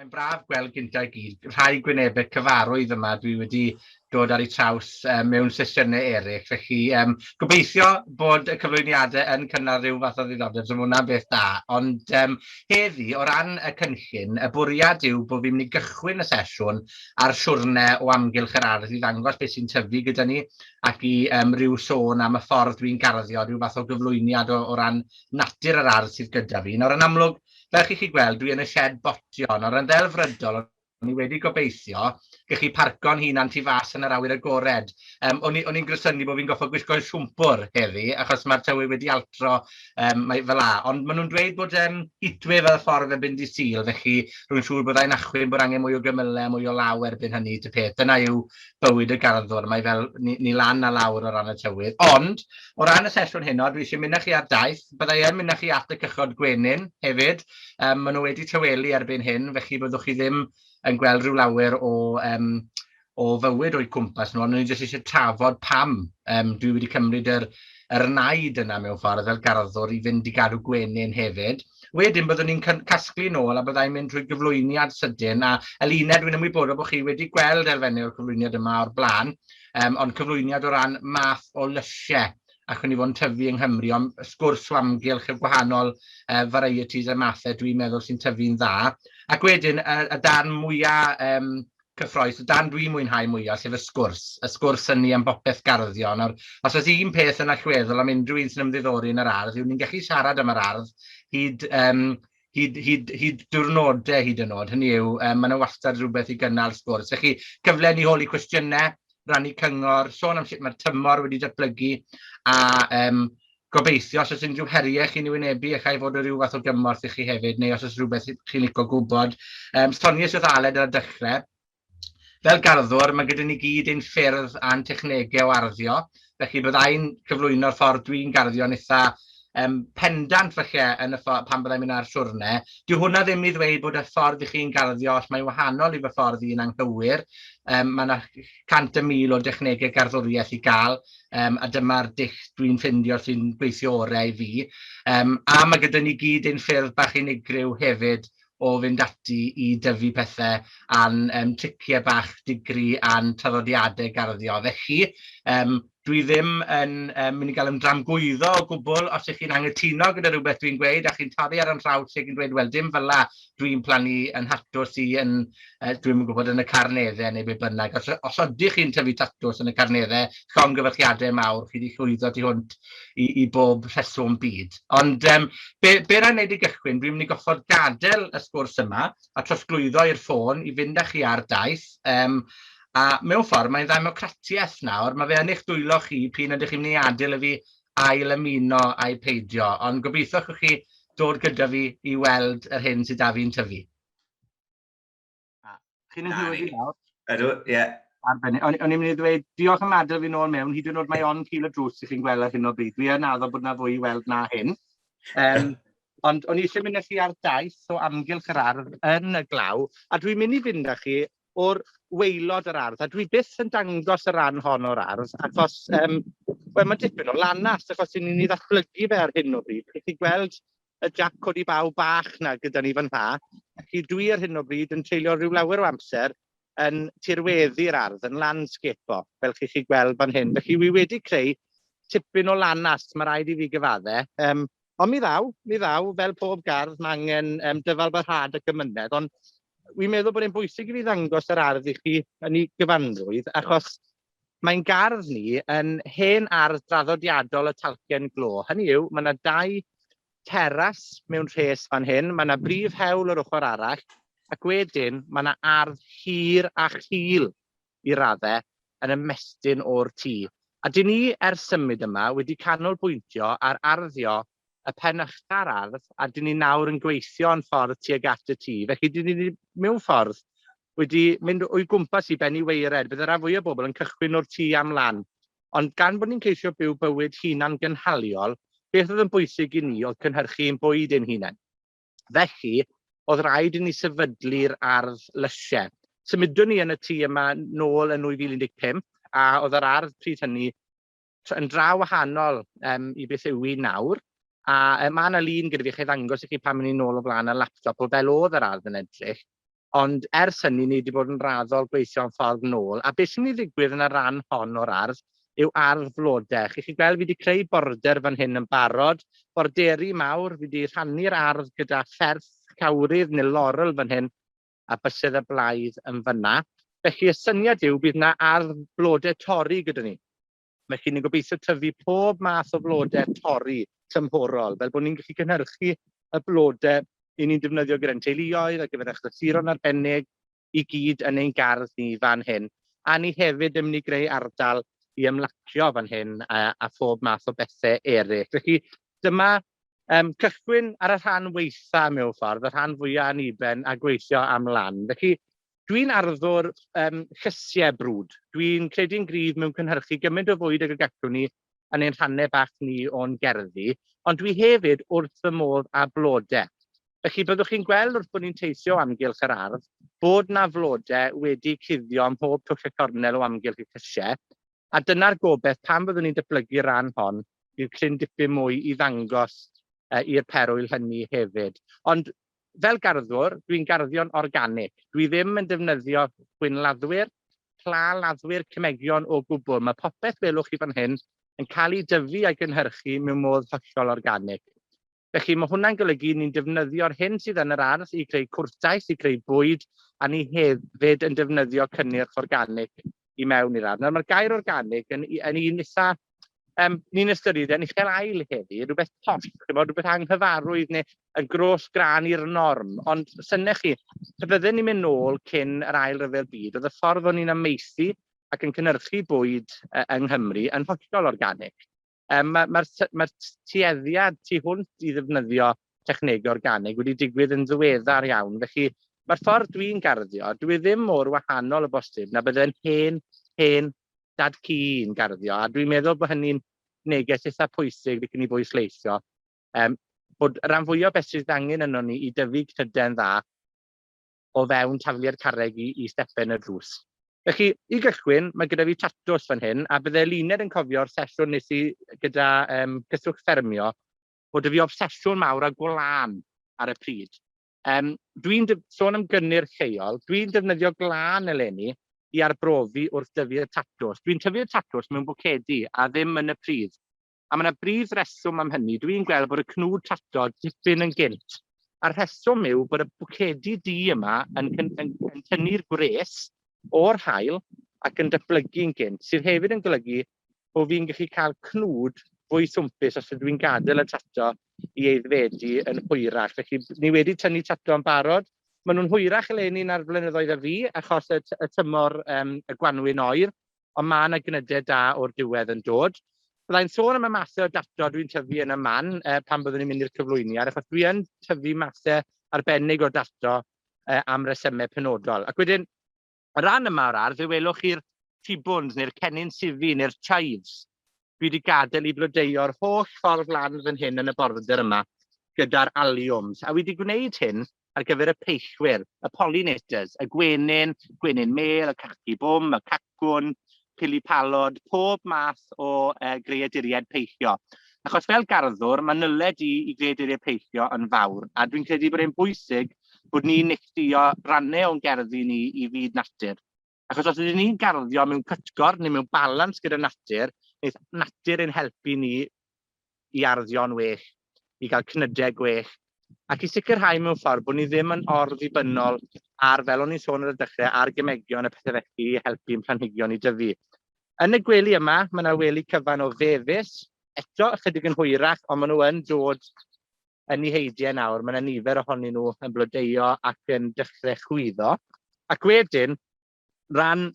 Mae'n braf gweld gynta i gyd. Rhai gwynebau cyfarwydd yma dwi wedi dod ar eu traws mewn sesiynau eraill. Felly gobeithio bod y cyflwyniadau yn cynnal rhyw fath o ddiddordeb, so mae hwnna'n beth da. Ond heddi, o ran y cynllun, y bwriad yw bod fi'n mynd i gychwyn y sesiwn ar siwrne o amgylch yr ardd i ddangos beth sy'n tyfu gyda ni, ac i ryw sôn am y ffordd dwi'n garddio, rhyw fath o gyflwyniad o ran natur yr ardd sydd gyda fi. Nawr, yn amlwg, fel chi'n gweld, dwi yn y shed botio. Nawr, yn ddelfrydol, ni wedi gobeithio, gych chi parco'n hunan tu fas yn yr awyr agored. O'n i'n grysynu bod fi'n goffo gwisgo siwmpwr heddi, achos mae'r tywydd wedi altro fel la. Ond maen nhw'n dweud bod hitwe fel ffordd y fynd i sul, felly rwy'n siŵr byddai'n achwyn bod angen mwy o gymylau, mwy o law erbyn hynny ty peth. Dyna yw bywyd y garddwr, mae fel ni lan a lawr o ran y tywydd. Ond, o ran y sesiwn heno, dwi eisiau mynd â chi ar daith. Byddai yn mynd â chi at y cychod gwenyn hefyd. Maen nhw wedi tywelu erbyn hyn, felly byddwch chi ddim yn gweld rhyw lawer o fywyd o'i cwmpas nhw, ond ni jyst eisiau trafod pam dwi wedi cymryd yr naid yna mewn ffordd fel garddwr i fynd i gadw gwenyn hefyd. Wedyn byddwn ni'n casglu nôl a byddai'n mynd trwy gyflwyniad sydyn, a Eluned, dwi'n ymwybodol bod chi wedi gweld elfennau o'r cyflwyniad yma o'r blaen, ond cyflwyniad o ran math o lysiau ac o'n i fod yn tyfu yng Nghymru, ond sgwrs o amgylch y gwahanol varieties y mathau dwi'n meddwl sy'n tyfu'n dda. Ac wedyn, y darn mwyaf cyffroes, y darn dwi'n mwynhau mwyaf, sef y sgwrs. Y sgwrs hynny am bopeth garddio. Nawr, os oes un peth yn allweddol am unrhyw un sy'n ymddiddori yn yr ardd, yw ni'n gallu siarad am yr ardd hyd diwrnodau hyd yn oed. Hynny yw, mae yna wastad rhywbeth i gynnal sgwrs. Felly, cyfle ni holi cwestiynau, rannu cyngor, sôn am sut mae'r tymor wedi datblygu, a gobeithio os oes unrhyw heriau chi'n ei wynebu, eich ai fod o ryw fath o gymorth i chi hefyd, neu os oes rhywbeth chi'n licio gwybod. Stonius wrth Aled ar y dechrau. Fel garddwr, mae gyda ni gyd ein ffyrdd a'n technegau o arddio, felly byddai'n cyflwyno'r ffordd dwi'n garddio yn eitha pendant felly yn y ffordd pan byddai'n mynd ar siwrne. Dyw hwnna ddim i ddweud bod y ffordd i chi'n garddio os mae'n wahanol i fy ffordd i'n anghywir. Mae yna 100,000 o dechnegau garddwriaeth i gael, a dyma'r dull dwi'n ffindio sy'n gweithio orau i fi. A mae gyda ni gyd ein ffyrdd bach unigryw hefyd o fynd ati i dyfu pethau a'n triciau bach digri a'n traddodiadau garddio. Felly, dwi ddim yn mynd i gael ymdramgwyddo o gwbl os ych chi'n anghytuno gyda rhywbeth dwi'n gweud a chi'n torri ar yn traws lle chi'n dweud, wel, dim fel la dwi'n plannu yn hatws i dwi'n gwybod yn y carneddau neu be bynnag. Os ydych chi'n tyfu tatws yn y carneddau, llongyfarchiadau mawr, chi wedi llwyddo tu hwnt i bob rheswm byd. Ond be rhaid wneud i gychwyn, dwi'n mynd i goffod gadael y sgwrs yma a trosglwyddo i'r ffôn i fynd â chi ar daith. A mewn ffordd, mae'n ddemocratiaeth nawr, mae fe yn eich dwylo chi pryd ydych chi'n mynd i adael y fi ail ymuno a'i peidio, ond gobeithio chwch chi dod gyda fi i weld yr hyn sydd da fi'n tyfu. Chi'n yn hwyr i nawr? Ydw, ie. O'n i'n mynd i ddweud, diolch am adael fi nôl mewn, hyd yn oed mae on cil o drws i chi'n gweld ar hyn o bryd. Dwi yn addo bod yna fwy i weld na hyn. Ond o'n i eisiau mynd â chi ar daith o amgylch yr ardd yn y glaw, a dwi'n mynd i fynd â chi o'r waelod yr ardd, a dwi byth yn dangos y ran hon o'r ardd, achos mae dipyn o lanast, achos ni'n ei ddatblygu fe ar hyn o bryd. Chi'n chi gweld y jac codi baw bach na gyda ni fan ha, ac dwi ar hyn o bryd yn treulio rhyw lawer o amser yn tirweddu'r ardd, yn landscapo, fel chi'n chi gweld fan hyn. Felly wi wedi creu tipyn o lanast, mae rhaid i fi gyfadde. Ond mi ddaw, fel pob gardd, mae angen dyfalbarhad y gymuned, ond wi'n meddwl bod e'n bwysig i fi ddangos yr ardd i chi yn ei gyfanrwydd, achos mae'n gardd ni yn hen ardd draddodiadol y talcen glo. Hynny yw, mae yna 2 teras mewn rhes fan hyn, mae yna brif hewl yr ochr arall, ac wedyn mae yna ardd hir a chul i raddau yn ymestyn o'r tŷ. A dyn ni, ers symud yma, wedi canolbwyntio ar arddio y pen uchta'r ardd, a dyn ni nawr yn gweithio yn ffordd tuag at y tŷ. Felly, dyn ni mewn ffordd wedi mynd o'i gwmpas i benni weired. Bydd y rhan fwy o bobl yn cychwyn o'r tŷ am lan. Ond gan bod ni'n ceisio byw bywyd hunan gynhaliol, beth oedd yn bwysig i ni oedd cynhyrchu ein bwyd ein hunain. Felly, oedd rhaid i ni sefydlu'r ardd lysiau. Symudwn ni yn y tŷ yma nôl yn 2015, a oedd yr ardd pryd hynny yn draw wahanol i beth yw i nawr. A mae yna lun gyda fi chi ddangos i chi pan mynd i nôl o blaen y laptop o fel oedd yr ardd yn edrych. ond ers hynny ni wedi bod yn raddol gweithio'n ffordd nôl, a beth sy'n ei ddigwydd yn y ran hon o'r ardd yw ardd flodau. Chi'n gweld fi wedi creu border fan hyn yn barod, borderi mawr, fi wedi rhannu'r ardd gyda pherth cawrydd neu laurel fan hyn, a bysedd y blaidd yn fyna. Felly y syniad yw bydd yna ardd blodau torri gyda ni. Felly ni'n gobeithio tyfu pob math o blodau torri tymhorol, fel bod ni'n gallu cynhyrchu y blodau i ni'n defnyddio gyda'n teuluoedd a gyda'n achlyssuron arbennig i gyd yn ein gardd ni fan hyn. A ni hefyd yn mynd i greu ardal i ymlacio fan hyn a phob math o bethau eraill. Felly dyma cychwyn ar y rhan weitha mewn ffordd, y rhan fwyaf aniben a gweithio am lan. Felly dwi'n arddwr llysiau brwd. Dwi'n credu'n gryf mewn cynhyrchu gymaint o fwyd ag y gallwn ni yn ein rhannau bach ni o'n gerddi, ond dwi hefyd wrth fy modd a blodau. Felly byddwch chi'n gweld wrth bod ni'n teithio o amgylch yr ardd, bod na flodau wedi cuddio ym mhob twll y cornel o amgylch y llysiau, a dyna'r gobeith pan byddwn ni'n datblygu ran hon, i'r cryn dipyn mwy i ddangos i'r perwyl hynny hefyd. Ond fel garddwr, dwi'n garddio'n organic. Dwi ddim yn defnyddio gwynladdwyr, pla laddwyr, cymegion o gwbl. Mae popeth welwch chi fan hyn yn cael ei dyfu a'i gynhyrchu mewn modd hollol organic. Felly mae hwnna'n golygu ni'n defnyddio'r hyn sydd yn yr ardd i greu cwrtaeth, i greu bwyd, a ni hefyd yn defnyddio cynnyrch organic i mewn i'r ardd. Nawr, mae'r gair organic yn un eitha, ni'n ystyried yn uchel ail heddi, rhywbeth posh, rhywbeth anghyfarwydd neu yn gros gran i'r norm. Ond synnech chi, pe bydden ni'n mynd nôl cyn yr ail ryfel byd, oedd y ffordd o'n ni'n ameithi ac yn cynhyrchu bwyd yng Nghymru yn hollol organic. Mae'r tueddiad tu hwnt i ddefnyddio technegau organig wedi digwydd yn ddiweddar iawn. Felly, mae'r ffordd dwi'n garddio, dwi ddim mor wahanol o bosib na bydde'n hen dad cu i'n garddio. A dwi'n meddwl bod hynny'n neges eitha pwysig licen i bwysleithio. Bod rhan fwyaf o beth sydd angen yno ni i dyfu cnyden dda o fewn tafliad carreg i stepen y drws. Felly, i gychwyn, mae gyda fi tatws fan hyn, a bydde Luned yn cofio'r sesiwn nes i gyda cyswllt ffermio, bod y fi obsesiwn mawr â gwlan ar y pryd. Dwi'n sôn am gynnyrch lleol, dwi'n defnyddio glan eleni i arbrofi wrth dyfu'r tatws. Dwi'n tyfu'r tatws mewn bwcedi a ddim yn y pridd. A mae yna brif reswm am hynny. Dwi'n gweld bod y cnwd tato dipyn yn gynt. A'r rheswm yw bod y bwcedi du yma yn tynnu'r gwres o'r haul ac yn datblygu'n gynt, sydd hefyd yn golygu bod fi'n gallu cael cnwd fwy swmpus os ydw i'n gadael y tato i aeddfedu yn hwyrach. Felly, ni wedi tynnu tato yn barod. Maen nhw'n hwyrach eleni na'r flynyddoedd a fi, achos y tymor y gwanwyn oer, ond mae yna gnydau da o'r diwedd yn dod. Byddai'n sôn am y mathau o dato dwi'n tyfu yn y man pan byddwn ni'n mynd i'r cyflwyniad, achos dwi yn tyfu mathau arbennig o dato am resymau penodol. Ac wedyn, y ran yma o'r ardd, fe welwch chi'r tibwns neu'r cennin sifi neu'r chives. Dwi wedi gadael i blodeuo'r holl ffordd lan fan hyn yn y border yma gyda'r alliums. A wedi gwneud hyn ar gyfer y peillwyr, y pollinators, y gwenyn mel, y cachu bwm, y cacwn, pilipalod, pob math o greaduriaid peillio. Achos fel garddwr, mae nyled i greaduriaid peillio yn fawr, a dwi'n credu bod e'n bwysig bod ni'n neilltuo rannau o'n gerddi ni i fyd natur. Achos os ydyn ni'n garddio mewn cytgor neu mewn balans gyda natur, wneith natur yn helpu ni i arddio yn well, i gael cnydau gwell, ac i sicrhau mewn ffordd bod ni ddim yn orddibynnol ar, fel o'n i'n sôn ar y dechrau, ar gymegion y pethau felly i helpu'n planhigion i dyfu. Yn y gwely yma, mae yna wely cyfan o fefus, eto ychydig yn hwyrach, ond maen nhw yn dod yn ei heidiau nawr. Mae yna nifer ohonyn nhw yn blodeuo ac yn dechrau chwyddo. Ac wedyn, ran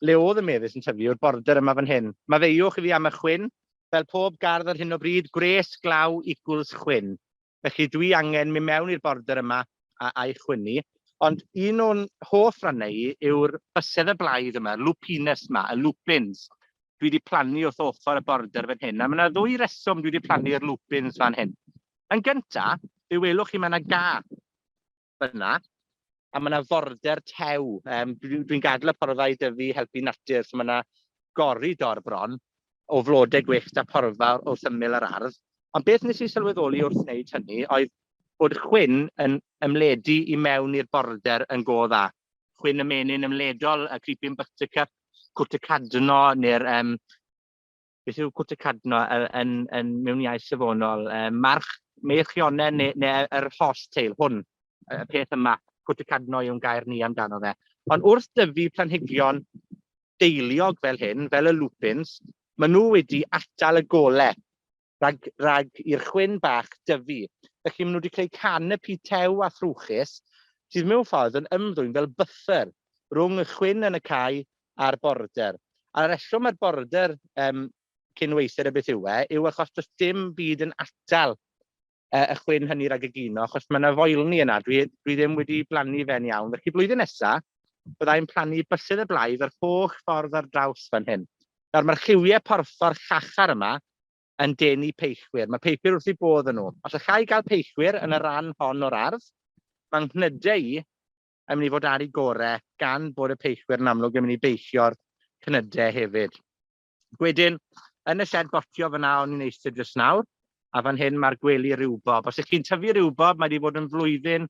le oedd y mefus yn tyfu o'r border yma fan hyn. Maddeuwch i fi am y chwyn. Fel pob gardd ar hyn o bryd, gwres glaw equals chwyn. Felly dwi angen mynd mewn i'r border yma a'i chwynnu. Ond un o'n hoff rannau yw'r bysedd y blaidd yma, lupinus yma, y lupins. Dwi wedi plannu wrth ochr y border fan hyn. A mae yna ddwy reswm dwi wedi plannu'r lupins fan hyn. Yn gyntaf, fe welwch chi mae yna ga fyna, a mae yna forder tew. Dwi'n gadael y porfa i dyfu helpu natur, so mae yna goridor bron o flodau gwyllt a porfa wrth ymyl yr ardd. Ond beth nes i sylweddoli wrth wneud hynny oedd bod chwyn yn ymledu i mewn i'r border yn go dda. Chwyn ymenyn ymledol, y creeping buttercup, cwtacadno, neu'r beth yw cwtacadno yn mewn iaith safonol, meirchionau neu yr horsetail, hwn, y peth yma, cwtacadno yw'n gair ni amdano fe. Ond wrth dyfu planhigion deiliog fel hyn, fel y lupins, maen nhw wedi atal y golau rhag i'r chwyn bach dyfu. Felly maen nhw wedi creu canopy tew a thrwchus sydd mewn ffordd yn ymddwyn fel buffer rhwng y chwyn yn y cae a'r border. A'r reswm mae'r border cyn weithred y beth yw achos does dim byd yn atal y chwyn hynny rhag egino, achos mae yna foelni yna, dwi ddim wedi blannu fe'n iawn. Felly blwyddyn nesaf, byddai'n plannu bysedd y blaidd yr holl ffordd ar draws fan hyn. Nawr mae'r lliwiau porffor llachar yma yn denu peichwyr. Mae peichwyr wrth i bodd yn nhw. Os ydych chi gael peichwyr yn y ran hon o'r ardd, mae'n cnydau i yn mynd i fod ar ei gorau gan bod y peichwyr yn amlwg yn mynd i beichio'r cnydau hefyd. Wedyn, yn y shed botio fyna o'n i'n eistedd jyst nawr, a fan hyn mae'r gwely rywbob. Os ydych chi'n tyfu rywbob, mae wedi bod yn flwyddyn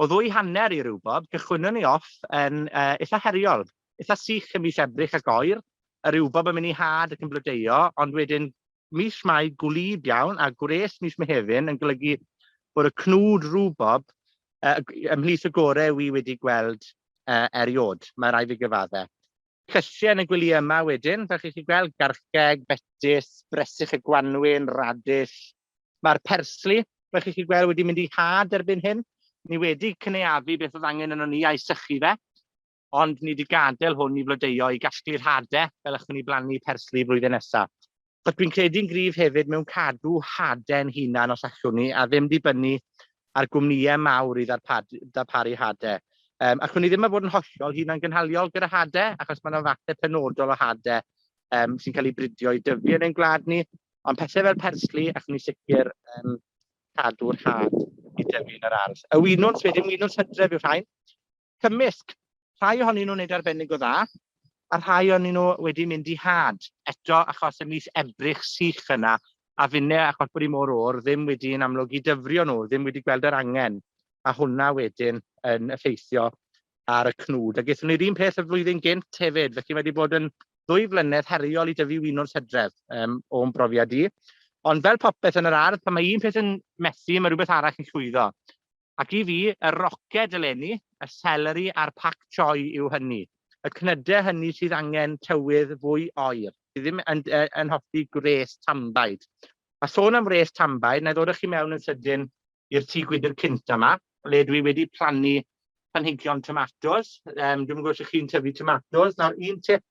o 2 hanner i rywbob, cychwynon ni off yn eitha heriol, eitha sych yn mis Ebrill ac Oer. Y rywbob yn mynd i had ac yn blodeuo, ond wedyn mis Mai gwlyb iawn a gwres mis Mehefin yn golygu bod y cnwd rwbob ymhlith y gorau wedi gweld eriod. Mae rai fi gyfaddau. Cysiau yn y gwylio yma wedyn, fel chi gweld garcheg, betys, bresych y gwanwyn, radish. Mae'r persli, fel chi gweld, wedi mynd i had erbyn hyn. Ni wedi cynaeafu beth oedd angen yn ni a'i sychu fe, ond ni wedi gadael hwn i flodeuo i gasglu'r hadau fel ych ni blannu persli flwyddyn nesaf. Dwi'n credu'n gryf hefyd mewn cadw hadau'n hunan os allwn ni, a ddim dibynnu ar gwmnïau mawr i ddarparu hadau. Allwn ni ddim yn bod yn hollol hunan gynhaliol gyda hadau, achos mae yna fathau penodol o hadau sy'n cael ei bridio i dyfu yn ein gwlad ni, ond pethau fel persli, allwn ni sicr cadw'r had i dyfu yn yr ardd. Y winwns wedyn, winwns hydref yw'r rhain. Cymysg, rhai ohonyn nhw'n neud arbennig o dda, a rhai ohonyn nhw wedi mynd i had. Eto, achos y mis Ebrill sych yna, a finne achos bod i mor o'r, ddim wedi yn amlwg i dyfrio nhw, ddim wedi gweld yr angen, a hwnna wedyn yn effeithio ar y cnwd. A gaethon ni'r un peth y flwyddyn gynt hefyd, felly wedi bod yn 2 flynedd heriol i dyfu winwns hydref o'n brofiad i. Ond fel popeth yn yr ardd, pan mae un peth yn methu, mae rhywbeth arall yn llwyddo. Ac i fi, y roced eleni, y seleri a'r pac choi yw hynny. Y cnydau hynny sydd angen tywydd fwy oer. Sydd ddim yn hoffi gwres tambaid. A sôn am wres tambaid, na ddod chi mewn yn sydyn i'r tŷ gwydr cynt yma, le dwi wedi plannu planhigion tomatos. Dwi'n gwybod os chi'n tyfu tomatos. Nawr, un tip,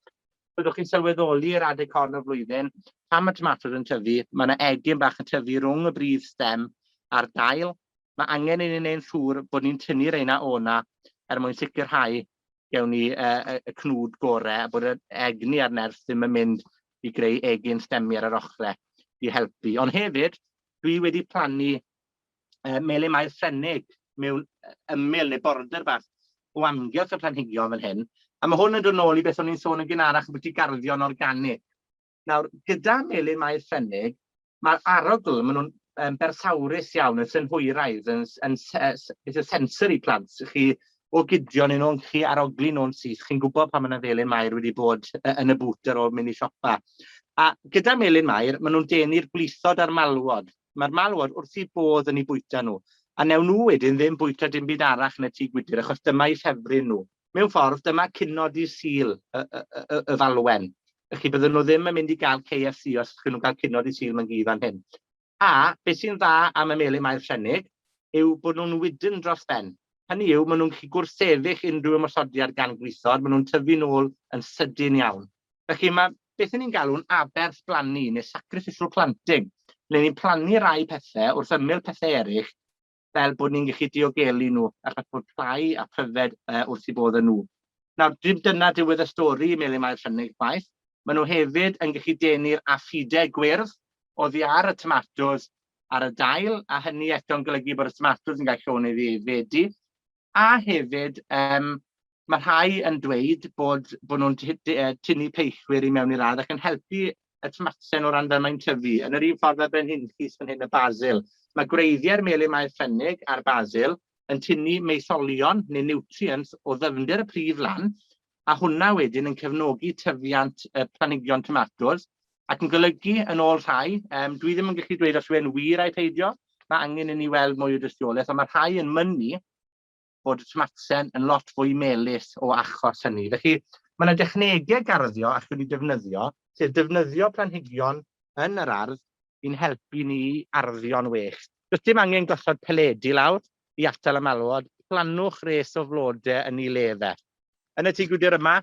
byddwch chi'n sylweddoli yr adeg corn o flwyddyn, pan mae tomatos yn tyfu, mae yna egin bach yn tyfu rhwng y brif stem a'r dail. Mae angen i ni'n ein siŵr bod ni'n tynnu reina o'na mwyn sicrhau gewn ni y cnwd gorau, a bod y egni a'r nerth ddim yn mynd i greu egin stemi ar yr ochrau i helpu. Ond hefyd, dwi wedi plannu melyn Mair Ffrenig mewn ymyl neu border bach o amgylch y planhigion fan hyn. A mae hwn yn dod nôl i beth o'n i'n sôn yn gynharach yn beth i garddion organig. Nawr, gyda melyn Mair Ffrenig, mae'r arogl, maen nhw'n bersawrus iawn, yn synhwyraidd, yn sensory plants. Chi o gidion nhw'n chi aroglu nhw'n syth. Chi'n gwybod pan mae yna felyn Mair wedi bod yn y bwt ar ôl mynd i siopa. A gyda melyn Mair, maen nhw'n denu'r gwlithod a'r malwod. Mae'r malwod wrth i bodd yn ei bwyta nhw. A newn nhw wedyn ddim bwyta dim byd arall yn y tŷ gwydr, achos dyma i ffefryn nhw. Mewn ffordd, dyma cynod i'r sil y falwen. Felly bydden nhw ddim yn mynd i gael KFC os ydych nhw'n cael cynod i'r sil mewn gyd fan hyn. A beth sy'n dda am y melyn Mair Ffrenig yw bod nhw'n wydyn dros ben. Hynny yw, maen nhw'n gallu gwrthsefyll unrhyw ymosodiad gan gwlithod, maen nhw'n tyfu nôl yn sydyn iawn. Felly mae beth ni'n galw'n aberth blannu neu sacrificial planting, le ni'n plannu rai pethau wrth ymyl pethau eraill, fel bod ni'n gallu diogelu nhw, achos bod rhai a pryfed wrth i bodd yn nhw. Nawr, dim dyna diwedd y stori melyn Mair Ffrenig chwaith. Maen nhw hefyd yn gallu denu'r affidau gwyrdd oddi ar y tomatos ar y dail, a hynny eto'n golygu bod y tomatos yn cael llonydd i fedi. A hefyd, mae rhai yn dweud bod nhw'n tynnu peichwyr i mewn i'r ardd ac yn helpu y tomatsen o ran fel mae'n tyfu. Yn yr un ffordd fel brenhinllys fan hyn y basil. Mae gwreiddie'r melyn maeth Ffennig a'r basil yn tynnu meitholion neu nutrients o ddyfnder y prif lan, a hwnna wedyn yn cefnogi tyfiant y planhigion tomatos, ac yn golygu yn ôl rhai, dwi ddim yn gallu dweud os yw'n wir ai peidio, mae angen i ni weld mwy o dystiolaeth, ond mae rhai yn mynnu bod y tomatsen yn lot fwy melys o achos hynny. Felly, mae yna dechnegau garddio allwn ni defnyddio, sef defnyddio planhigion yn yr ardd i'n helpu ni arddio yn well. Does dim angen gosod peledu lawr i atal y malwod, plannwch res o flodau yn ei le fe. Yn y tŷ gwydr yma,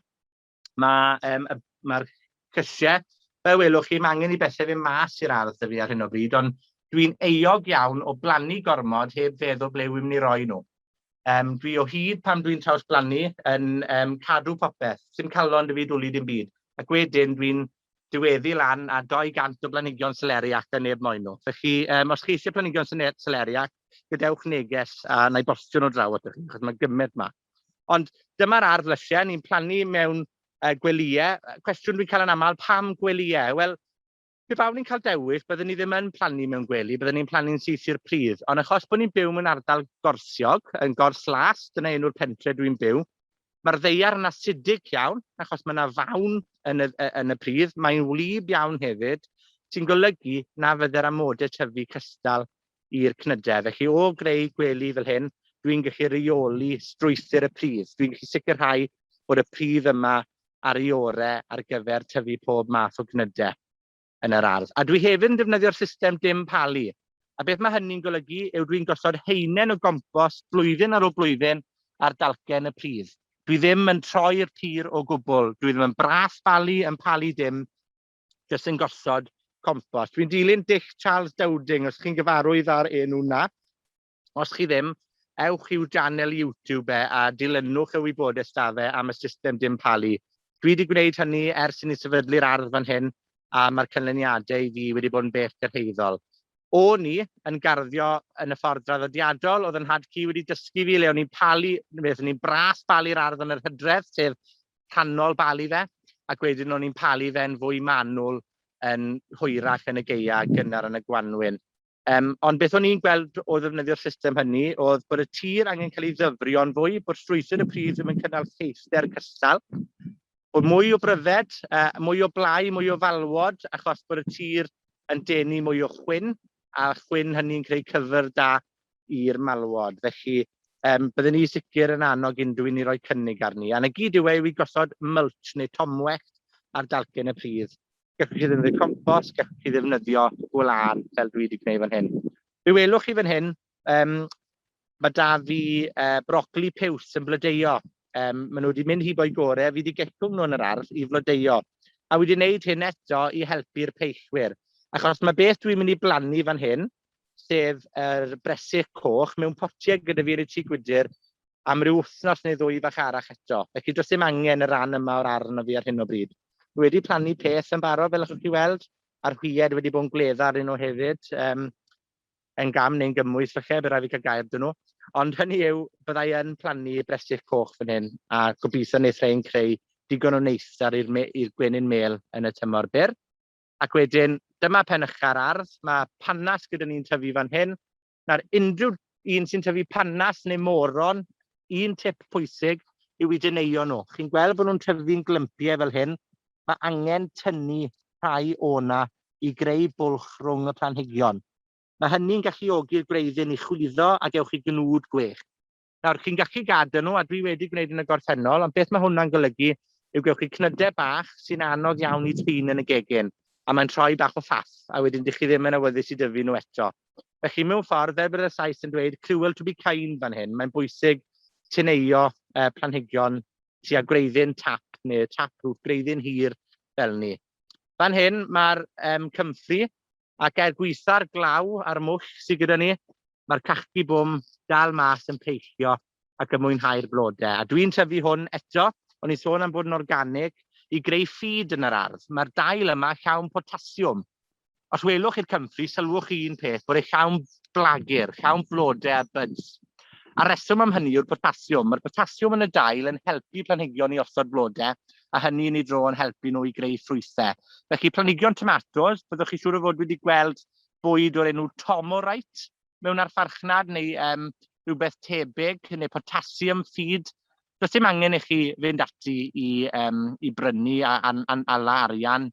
mae'r cysiau, fel welwch chi, mae angen i bethau fynd mas i'r ardd fi ar hyn o bryd, ond dwi'n euog iawn o blannu gormod heb feddwl ble wy'n mynd i roi nhw. Dwi o hyd pan dwi'n trawsblannu yn cadw popeth, sy'n calon dy fi dwlu dim byd. Ac wedyn dwi'n diweddu lan a 200 o blanhigion seleriac a neb moyn nhw. Felly, os chi eisiau planhigion seleriac, gadewch neges a na i bostio nhw draw at chi, achos mae gymaint yma. Ond dyma'r ardd lysiau, ni'n plannu mewn gwelïau. Cwestiwn dwi'n cael yn aml, pam gwelïau? Wel, pe bawn ni'n cael dewis, byddwn ni ddim yn plannu mewn gwely, byddwn ni'n plannu'n syth i'r pridd. Ond achos bod ni'n byw mewn ardal gorsiog, yn Gors Las, dyna enw'r pentre dwi'n byw, mae'r ddeiar yn asidig iawn, achos mae yna fawn yn y pridd, mae'n wlyb iawn hefyd, sy'n golygu na fydde'r amodau tyfu cystal i'r cnydau. Felly o greu gwely fel hyn, dwi'n gallu reoli strwythur y pridd. Dwi'n gallu sicrhau bod y pridd yma ar ei orau ar gyfer tyfu pob math o cnydau yn yr ardd. A dwi hefyd yn defnyddio'r system dim palu. A beth mae hynny'n golygu yw dwi'n gosod heinen o gompost blwyddyn ar ôl blwyddyn ar dalcen y pridd. Dwi ddim yn troi'r tir o gwbl. Dwi ddim yn bras palu, yn palu dim, jyst yn gosod compost. Dwi'n dilyn Dick Charles Dowding, os chi'n gyfarwydd ar enw na. Os chi ddim, ewch i'w channel YouTube a dilynwch y wybodaeth stafau am y system dim palu. Dwi wedi gwneud hynny ers i ni sefydlu'r ardd fan hyn, a mae'r canlyniadau i fi wedi bod yn beth gyrhaeddol. O'n i yn garddio yn y ffordd draddodiadol, oedd yn had ci wedi dysgu fi le o'n i'n palu, beth o'n i'n bras palu'r ardd yn yr hydref, sef canol balu fe, ac wedyn o'n i'n palu fe'n fwy manwl yn hwyrach yn y gaea gynnar yn y gwanwyn. Ond beth o'n i'n gweld o ddefnyddio'r system hynny, oedd bod y tir angen cael ei ddyfrio'n fwy, bod strwythur y pridd ddim yn cynnal lleithder cystal, bod mwy o bryfed, mwy o blai, mwy o falwod, achos bod y tir yn denu mwy o chwyn, a chwyn hynny'n creu cyfer da i'r malwod. Felly, byddwn ni sicr yn annog unrhyw un i roi cynnig arni. A na gyd yw i gosod mulch neu tomwellt ar dalcen y pridd. Gallwch chi ddefnyddio compost, gallwch chi ddefnyddio gwlân, fel dwi wedi gwneud fan hyn. Fe welwch chi fan hyn, mae da fi brocoli piws yn blodeuo. Maen nhw wedi mynd hibo'u gorau, fi wedi gellwng nhw yn yr ardd i flodeuo. A wedi wneud hyn eto i helpu'r peichwyr. Achos mae beth dwi'n mynd i blannu fan hyn, sef yr bresych coch mewn potiau gyda fi yn y tŷ gwydr am ryw wythnos neu ddwy fach arall eto. Felly does dim angen y ran yma o'r ardd fi ar hyn o bryd. Dwi wedi plannu peth yn barod, fel allwch chi weld, a'r hwyed wedi bod yn gledda ar nhw hefyd, yn gam neu'n gymwys falle, bydd rai fi cael gair dyn nhw. Ond hynny yw, byddai yn plannu bresych coch fan hyn, a gobeithio wneith rhain creu digon o neithdar i'r gwenyn mel yn y tymor byr. Ac wedyn, dyma pen ucha'r ardd, mae panas gyda ni'n tyfu fan hyn. Nawr, unrhyw un sy'n tyfu panas neu moron, un tip pwysig yw i dyneu nhw. Chi'n gweld bod nhw'n tyfu'n glympiau fel hyn, mae angen tynnu rhai o'na i greu bwlch rhwng y planhigion. Mae hynny'n galluogi'r gwreiddyn i chwyddo a gewch chi gnwd gwech. Nawr, chi'n gallu gadw nhw, a dwi wedi gwneud yn y gorffennol, ond beth mae hwnna'n golygu yw gewch chi cnydau bach sy'n anodd iawn i trin yn y gegin, a mae'n troi bach o ffaff, a wedyn dych chi ddim yn awyddus i dyfu nhw eto. Felly, mewn ffordd, fel bydd y Sais yn dweud, cruel to be kind fan hyn, mae'n bwysig teneuo planhigion tua gwreiddyn tap, neu tap roof, gwreiddyn hir fel ni. Fan hyn, mae'r Comfrey, ac gweitha'r glaw a'r mwll sydd gyda ni, mae'r cachgi bwm dal mas yn peillio ac yn mwynhau'r blodau. A dwi'n tyfu hwn eto, o'n i'n sôn am bod yn organig, i greu feed yn yr ardd. Mae'r dail yma llawn potasiwm. Os welwch i'r Comfrey, sylwch chi un peth, bod e llawn blagur, llawn blodau a buds. A reswm am hynny yw'r potasiwm. Mae'r potasiwm yn y dail yn helpu planhigion i osod blodau, a hynny yn ei dro yn helpu nhw i greu ffrwythau. Felly planhigion tomatos, byddwch chi siŵr o fod wedi gweld bwyd o'r enw Tomorite, mewn arfarchnad neu rhywbeth tebyg, neu potassium feed, does dim angen i chi fynd ati i brynu ala arian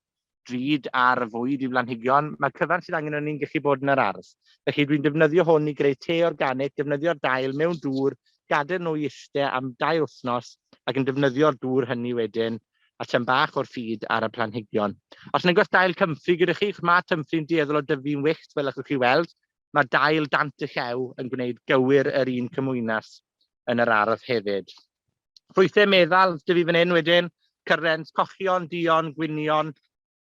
drud ar fwyd i blanhigion. Mae'r cyfan sydd angen o'n ni'n gallu bod yn yr ardd. Felly dwi'n defnyddio hwn i greu te organic, defnyddio'r dail mewn dŵr, gadael nhw i iste am 2 wythnos ac yn defnyddio'r dŵr hynny wedyn a tyn bach o'r ffid ar y planhigion. Os nag oes dail Comfrey gyda chi, mae Comfrey'n dueddol o dyfu'n wyllt fel allwch chi weld, mae dail dant y llew yn gwneud gywir yr un cymwynas yn yr ardd hefyd. Ffrwythau meddal, dy fi fan hyn wedyn, cyrrent, cochion, duon, gwynion,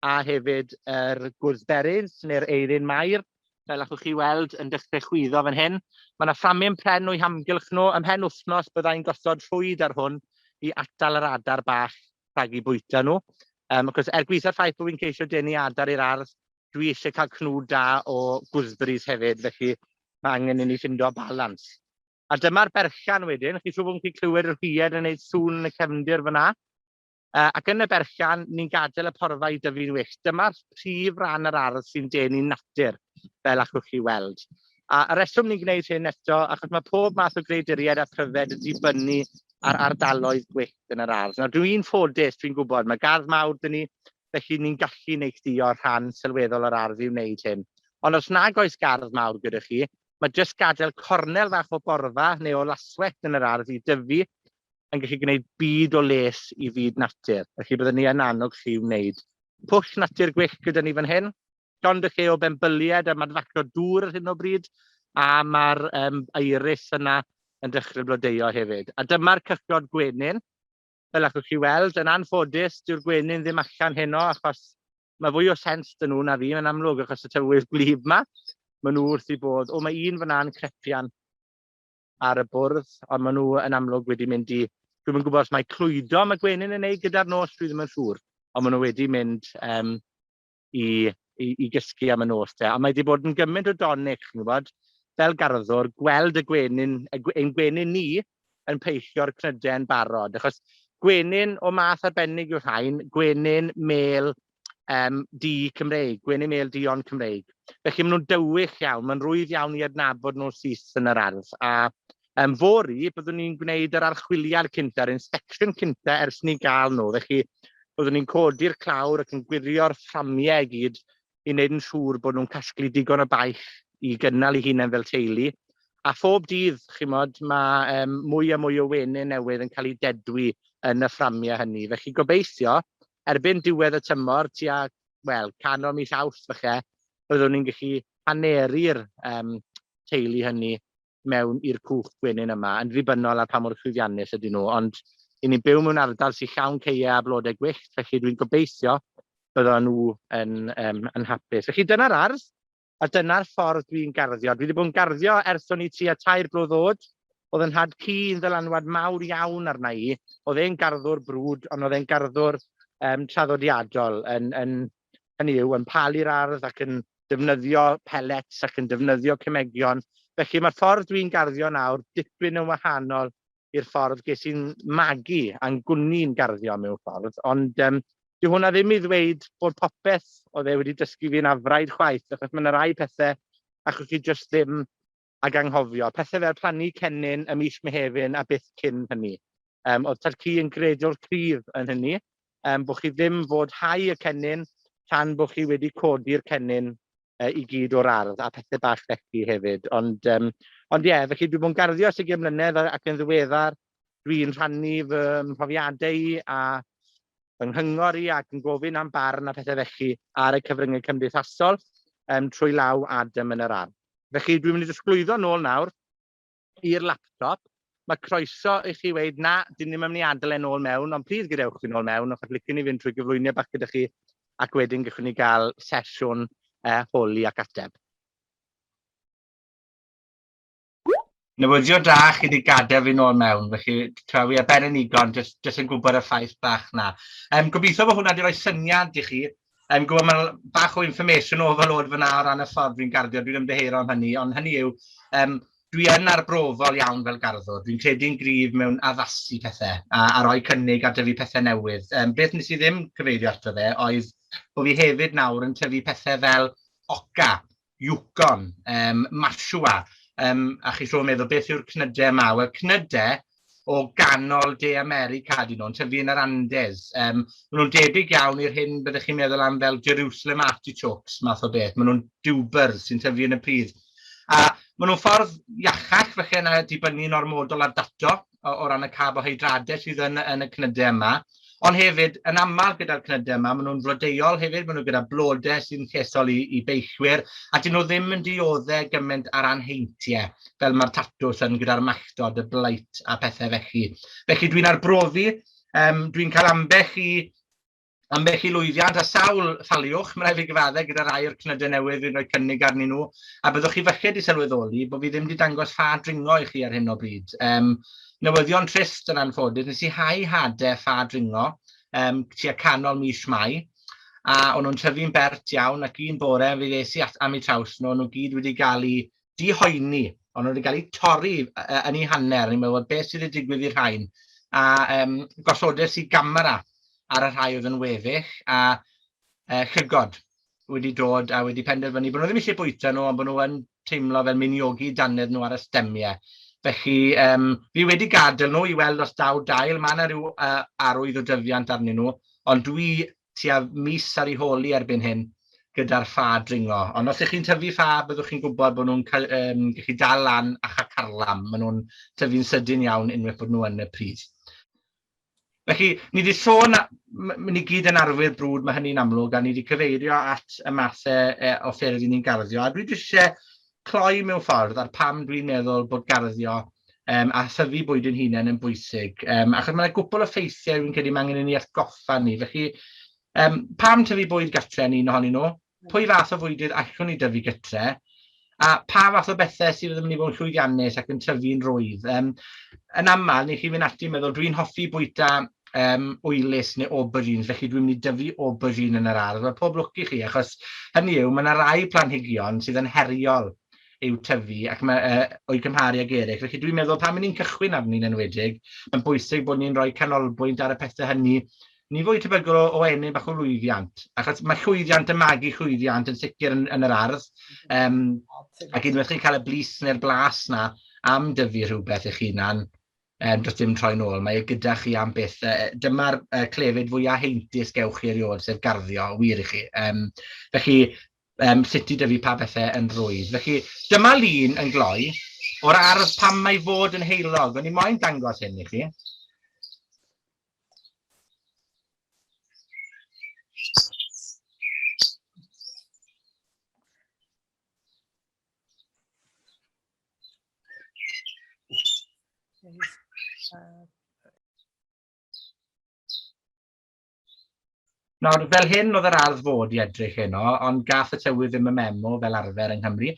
a hefyd yr gwrthberys neu'r eirin mair, fel allwch chi weld yn dechrau chwyddo fan hyn. Mae yna fframyn pren o'i hamgylch nhw, ymhen wythnos byddai'n gosod rhwyd ar hwn i atal yr adar bach rhag i bwyta nhw. Achos gwitha'r ffaith bod fi'n ceisio denu adar i'r ardd, dwi eisiau cael cnwd da o gooseberries hefyd, felly mae angen i ni ffindo balans. A dyma'r berllan wedyn, chi siŵr bod chi'n clywed yr hwyed yn gwneud sŵn yn y cefndir fyna. Ac yn y berllan, ni'n gadael y porfa i dyfu'n wyllt. Dyma'r prif ran yr ardd sy'n denu natur, fel allwch chi weld. A y reswm ni'n gwneud hyn eto, achos mae pob math o greaduriaid a pryfed yn dibynnu ar ardaloedd gwyllt yn yr ardd. Nawr, dwi'n ffodus, dwi'n gwybod, mae gardd mawr dyn ni, felly ni'n gallu neilltuo rhan sylweddol yr ardd i wneud hyn. Ond os nag oes gardd mawr gyda chi, mae jyst gadael cornel fach o borfa neu o laswellt yn yr ardd i dyfu yn gallu gwneud byd o les i fyd natur. Felly byddwn ni yn annog chi wneud. Pwll natur gwyllt gyda ni fan hyn. Llond y lle o benbyliad a madfacto dŵr ar hyn o bryd. A mae'r iris yna yn dechrau blodeuo hefyd. A dyma'r cychod gwenyn. Fel allwch chi weld, yn anffodus, dyw'r gwenyn ddim allan heno achos mae fwy o sens dyn nhw na fi, yn amlwg achos y tywydd gwlyb yma. Maen nhw wrth i bod, mae un fyna yn crepian ar y bwrdd, ond maen nhw yn amlwg wedi mynd i, dwi'n yn gwybod os mae clwydo mae gwenyn yn ei gyda'r nos, dwi ddim yn siŵr, ond maen nhw wedi mynd i gysgu am y nos te. A mae wedi bod yn gymaint o donic, chi'n gwybod, fel garddwr, gweld ein gwenyn ni yn peillio'r cnydau'n barod, achos gwenyn o math arbennig yw'r rhain, gwenyn mel di Cymreig, gwenyn mel dion Cymreig. Felly maen nhw'n dywych iawn, mae'n rwydd iawn i adnabod nhw syth yn yr ardd. A fori, byddwn ni'n gwneud yr archwiliad cynta, yr inspection cynta ers ni gael nhw. Felly byddwn ni'n codi'r clawr ac yn gwirio'r fframiau i gyd i wneud yn siŵr bod nhw'n casglu digon o baich i gynnal eu hunain fel teulu. A phob dydd, chi'n modd, mae mwy a mwy o wenyn newydd yn cael ei dedwi yn y fframiau hynny. Felly gobeithio, erbyn diwedd y tymor, tua, canol mis Awst falle, byddwn ni'n gallu haneru'r teulu hynny mewn i'r cwch gwenyn yma, yn ddibynnol ar pa mor llwyddiannus ydyn nhw. Ond i ni'n byw mewn ardal sy'n llawn caeau a blodau gwyllt, felly dwi'n gobeithio bydden nhw yn hapus. Felly dyna'r ardd, a dyna'r ffordd dwi'n garddio. Dwi wedi bod yn garddio ers o'n i tua 3 blwyddyn o'd, oedd yn had ci yn ddylanwad mawr iawn arna i. Oedd e'n garddwr brwd, ond oedd e'n garddwr traddodiadol, hynny yw, yn palu'r ardd ac yn defnyddio pellets ac yn defnyddio cymegion. Felly mae'r ffordd dwi'n garddio nawr dipyn yn wahanol i'r ffordd ges i'n magu a'n gwni'n garddio mewn ffordd. Ond dyw hwnna ddim i ddweud bod popeth oedd e wedi dysgu fi'n afraid chwaith, achos mae yna rai pethau achos chi jyst ddim ag anghofio. Pethau fel plannu cennin ym mis Mehefin a byth cyn hynny. Oedd ta'r ci yn gredwr cryf yn hynny, bod chi ddim fod hau y cennin tan bod chi wedi codi'r cennin i gyd o'r ardd a pethau bach felly hefyd. Ond ie, felly dwi'n bod yn garddio sy'n gymlynedd ac yn ddiweddar. Dwi'n rhannu fy mhrofiadau a fy nghyngor i ac yn gofyn am barn a pethau felly ar y cyfryngau cymdeithasol trwy law Adam yn yr ardd. Felly dwi'n mynd i ddisglwyddo nôl nawr i'r laptop. Mae croeso i chi weid, na, dyn ni'n mynd i adael e nôl mewn, ond plîs gadewch chi nôl mewn, achos licen ni fynd trwy gyflwyniad bach gyda chi, ac wedyn gallwn ni gael sesiwn holi ac ateb. Newyddion da chi wedi gadael fi nôl mewn, felly trawi a ben yn igon, jyst yn gwybod y ffaith bach na. Gobeithio bod hwnna wedi rhoi syniad i chi. Gwybod mae bach o information overload fyna o ran y ffordd fi'n gardio, dwi'n ymddiheuro am hynny, ond hynny yw, dwi yn arbrofol iawn fel garddwr. Dwi'n credu'n gryf mewn addasu pethau a rhoi cynnig a dyfu pethau newydd. Beth nes I ddim cyfeirio ato fe oedd bod fi hefyd nawr yn tyfu pethau fel oca. Yukon, Mashua, a chi siŵr meddwl beth yw'r cnydau yma. Wel, cnydau o ganol De America dyn nhw'n tyfu yn yr Andes. Maen nhw'n debyg iawn i'r hyn byddwch chi'n meddwl am fel Jerusalem artichokes, math o beth. Maen nhw'n dewbers sy'n tyfu yn y pridd. A maen nhw'n ffordd iachach felly yna dibynnu normodol ar dato o ran y carbohydradau sydd yn y cnydau yma. Ond hefyd, yn aml gyda'r cnydau yma, maen nhw'n flodeuol hefyd, maen nhw gyda blodau sy'n llesol i beichwyr, a dyn nhw ddim yn dioddau gymaint ar anheintiau, fel mae'r tatws yn gyda'r malltod, y blight a pethau felly. Felly dwi'n arbrofi, dwi'n cael ambell i lwyddiant a sawl ffaliwch, mae'n rhaid fi gyfaddau gyda rai o'r cnydau newydd fi'n rhoi cynnig arnyn nhw, a byddwch chi falle di sylweddoli bod fi ddim wedi dangos ffa dringo i chi ar hyn o bryd. Newyddion trist yn anffodus, nes i hau hadau ffa dringo tua canol mis Mai, a o'n nhw'n tyfu'n bert iawn ac un bore fi ddesi am eu traws nhw, nhw gyd wedi cael eu dihoeni, ond nhw wedi cael eu torri yn eu hanner, ni'n meddwl beth sydd wedi digwydd i'r rhain, a gosodes i gamera ar y rhai oedd yn weddill, a llygod wedi dod a wedi penderfynu bod nhw ddim eisiau bwyta nhw, ond bod nhw yn teimlo fel miniogi dannedd nhw ar y stemiau. Felly, fi wedi gadael nhw i weld os daw dail, mae yna rhyw arwydd o dyfiant arnyn nhw, ond dwi tua mis ar ei holi erbyn hyn gyda'r ffa dringo. Ond os ych chi'n tyfu ffa, byddwch chi'n gwybod bod nhw'n gallu dal lan a chacarlam. Maen nhw'n tyfu'n sydyn iawn unwaith bod nhw yn y pridd. Felly, ni wedi sôn, ni gyd yn arwydd brwd, mae hynny'n amlwg, a ni wedi cyfeirio at y mathau o ffyrdd i ni'n garddio. A dwi eisiau cloi mewn ffordd ar pam dwi'n meddwl bod garddio a thyfu bwyd yn hunain yn bwysig. Achos mae yna gwbl o ffeithiau dwi'n credu mae angen i ni atgoffa ni. Felly, pam tyfu bwyd gytre ni ohonyn nhw? Pwy fath o fwydydd allwn ni dyfu gytre? A pa fath o bethau sydd yn mynd i fod yn llwyddiannus ac yn tyfu'n rwydd? Yn aml, ni chi fynd ati meddwl, dwi'n hoffi bwyta wylus neu aubergines, felly dwi'n mynd i dyfu aubergine yn yr ardd. Mae pob lwc i chi, achos hynny yw, mae yna rai planhigion sydd yn heriol i'w tyfu ac o'i gymharu ag eraill. Felly dwi'n meddwl pan ni'n cychwyn arni'n enwedig, mae'n bwysig bod ni'n rhoi canolbwynt ar y pethau hynny. Ni fwy tebygol o enyn bach o lwyddiant, achos mae llwyddiant yn magu llwyddiant yn sicr yn yr ardd, ac unwaith chi'n cael y blis neu'r blas na am dyfu rhywbeth eich hunan, does dim troi nôl, mae gyda chi am beth. Dyma'r clefyd fwyaf heintus gewch chi erioed, sef garddio, wir i chi. Felly, sut i dyfu pa bethau yn rwydd. Felly, dyma lun yn gloi o'r ardd pam mae fod yn heilog. O'n i moyn dangos hyn i chi. Nawr, fel hyn oedd yr ardd fod i edrych heno, ond gath y tywydd ddim y memo fel arfer yng Nghymru.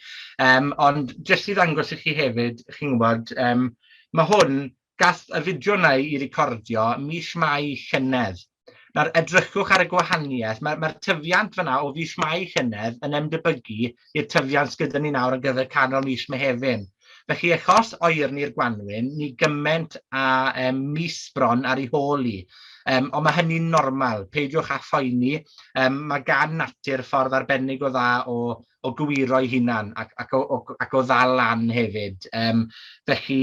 Ond jyst i ddangos i chi hefyd, chi'n gwybod, mae hwn, gath y fideo yna i recordio mis Mai llynedd. Nawr, edrychwch ar y gwahaniaeth, mae'r tyfiant fyna o fis Mai llynedd yn ymdebygu i'r tyfiant gyda ni nawr ar gyfer canol mis Mehefin. Felly, achos oer ni'r Gwanwyn, ni gyment a mis bron ar ei hôl i. Ond mae hynny'n normal, peidiwch â phoeni, mae gan natur ffordd arbennig o dda o gwiro'i hunan ac o ddal lan hefyd. Felly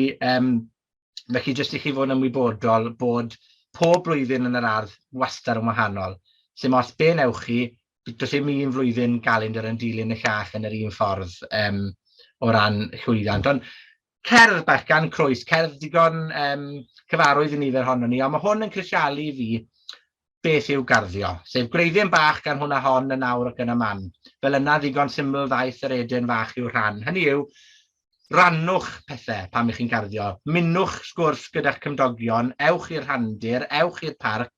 jyst i chi fod yn ymwybodol bod pob blwyddyn yn yr ardd wastad yn wahanol. Sym os be newch chi, does dim un flwyddyn galendar yn dilyn y llall yn yr un ffordd o ran llwyddiant. Ond cerdd bach gan Croes, cerdd digon cyfarwydd i ni fel honno ni, ond mae hwn yn crisialu i fi beth yw garddio, sef gwreiddyn bach gan hwnna hon yn awr ac yn y man. Fel yna ddigon syml ddaeth yr eden fach i'w rhan. Hynny yw, rannwch pethau pan ych chi'n garddio. Minwch sgwrs gyda'ch cymdogion, ewch i'r rhandir, ewch i'r parc,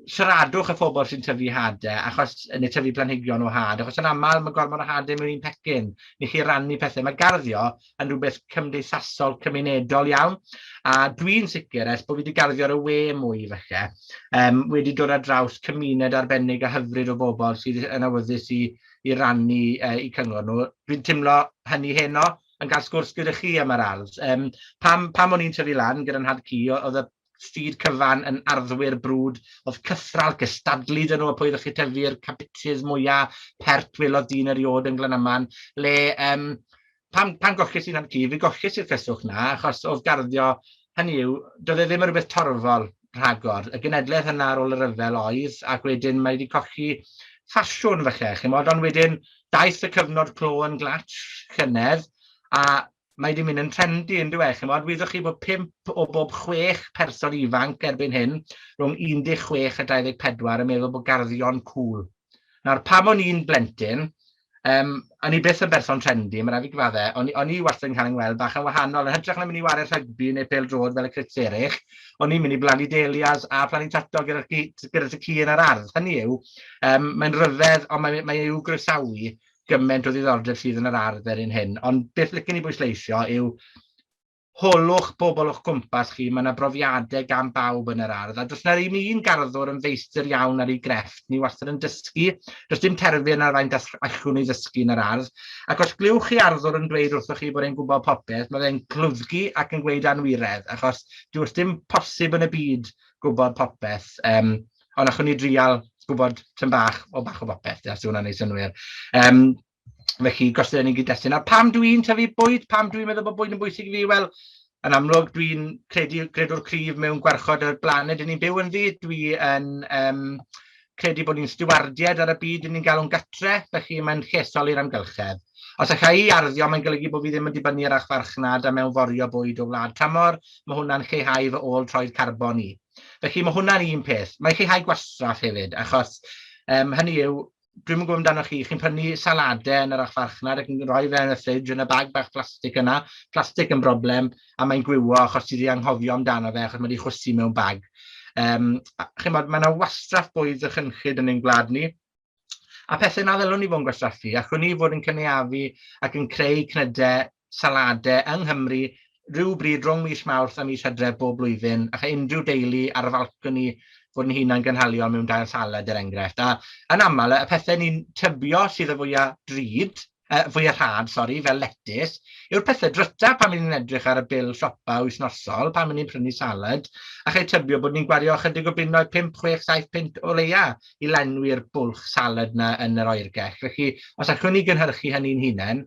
siaradwch y phobl sy'n tyfu hadau, neu tyfu planhigion o had, achos yn aml mae gormod o hadau mewn un pecyn, ni chi rannu pethau. Mae garddio yn rhywbeth cymdeithasol, cymunedol iawn, a dwi'n sicr bod fi wedi garddio ar y we mwy felly, wedi dod ar draws cymuned arbennig a hyfryd o bobl sydd yn awyddus i rannu i cyngor nhw. Dwi'n teimlo hynny heno yn cael sgwrs gyda chi am yr ardd. Pam o'n i'n tyfu lan gyda'n had cu, oedd y feed cyfan yn arddwyr brwd, oedd cythral, cystadlu dyn nhw, a pwy ddech chi tyfu'r cabitys mwyaf, pert welodd dyn eriod yn Glenaman, le pan gochus i'n ci, fi gochus i'r cyswch na, achos oedd garddio, hynny yw, doedd e ddim yn rhywbeth torfol rhagor. Y genedlaeth yna ar ôl y ryfel oedd, ac wedyn mae wedi cochi ffasiwn falle, chymod, ond wedyn daeth y cyfnod clo yn glatsh llynedd, a mae wedi mynd yn trendy yn diwedd, chymod, wyddwch chi bod 5 o bob 6 person ifanc erbyn hyn, rhwng 16 a 24 yn meddwl bod garddio'n cool. Nawr, pam o'n i'n blentyn, o'n i byth yn berson trendy, mae'n rhaid i gyfadde, o'n i wastad yn cael yng Ngweld bach yn wahanol, yn hytrach na mynd i wario rhygbi neu pêl-drod fel y crits eraill, o'n i'n mynd i blannu dahlias a plannu tato gyda'r ci yn yr ardd. Hynny yw, mae'n ryfedd, ond mae i'w groesawu gymaint o ddiddordeb sydd yn yr ardd erbyn hyn, ond beth licen i bwysleisio yw holwch bobl o'ch cwmpas chi, mae yna brofiadau gan bawb yn yr ardd, a does na ddim un garddwr yn feistr iawn ar ei grefft, ni wastad yn dysgu, does dim terfyn ar faint allwn ni ddysgu yn yr ardd, ac os glywch chi arddwr yn dweud wrthoch chi bod e'n gwybod popeth, mae fe'n clwfgu ac yn gweud anwiredd, achos does dim posib yn y byd gwybod popeth, ond achwn ni drial gwybod tym bach o popeth, os yw hwnna'n neud synwyr. Felly, gosod ni'n gyd-destun. A pam dwi'n tyfu bwyd? Pam dwi'n meddwl bod bwyd yn bwysig i fi? Wel, yn amlwg, dwi'n credu'r cryf mewn gwarchod y blaned ni'n byw yn ddi. Dwi yn credu bod ni'n stiwardiad ar y byd ni'n galw'n gytre, felly mae'n llesol i'r amgylchedd. Os ych chi arddio, mae'n golygu bod fi ddim yn dibynnu ar eich farchnad a mewnforio bwyd o wlad tymor. Mae hwnna'n lleihau fy ôl troed carbon i. Felly mae hwnna'n un peth. Mae'n lleihau gwastraff hefyd, achos hynny yw, dwi'n gwybod amdano chi, chi'n prynu saladau yn yr eich farchnad ac yn rhoi fe yn y ffridge yn y bag bach plastig yna. Plastig yn broblem, a mae'n gwywo achos ti wedi anghofio amdano fe, achos mae wedi chwysu mewn bag. Mae yna wastraff bwyd ddychynchyd yn ein gwlad ni, a pethau na ddylwn ni fod yn gwastraffu, achwn ni fod yn cynaeafu ac yn creu cnydau saladau yng Nghymru rhyw bryd rhwng mis Mawrth a mis Hydref bob blwyddyn, ac unrhyw deulu ar y falconi fod yn hunan gynhaliol mewn dail salad er enghraifft. A yn aml, y pethau ni'n tybio sydd y fwyaf rhad, fel letys, yw'r pethau dryta pan ni'n edrych ar y bil siopa wythnosol, pan ni'n prynu salad, a chai tybio bod ni'n gwario chydig o bunnoedd 5, 6, 7 pint o leia i lenwi'r bwlch salad na yn yr oergell. Felly, os allwn ni gynhyrchu hynny'n hunain,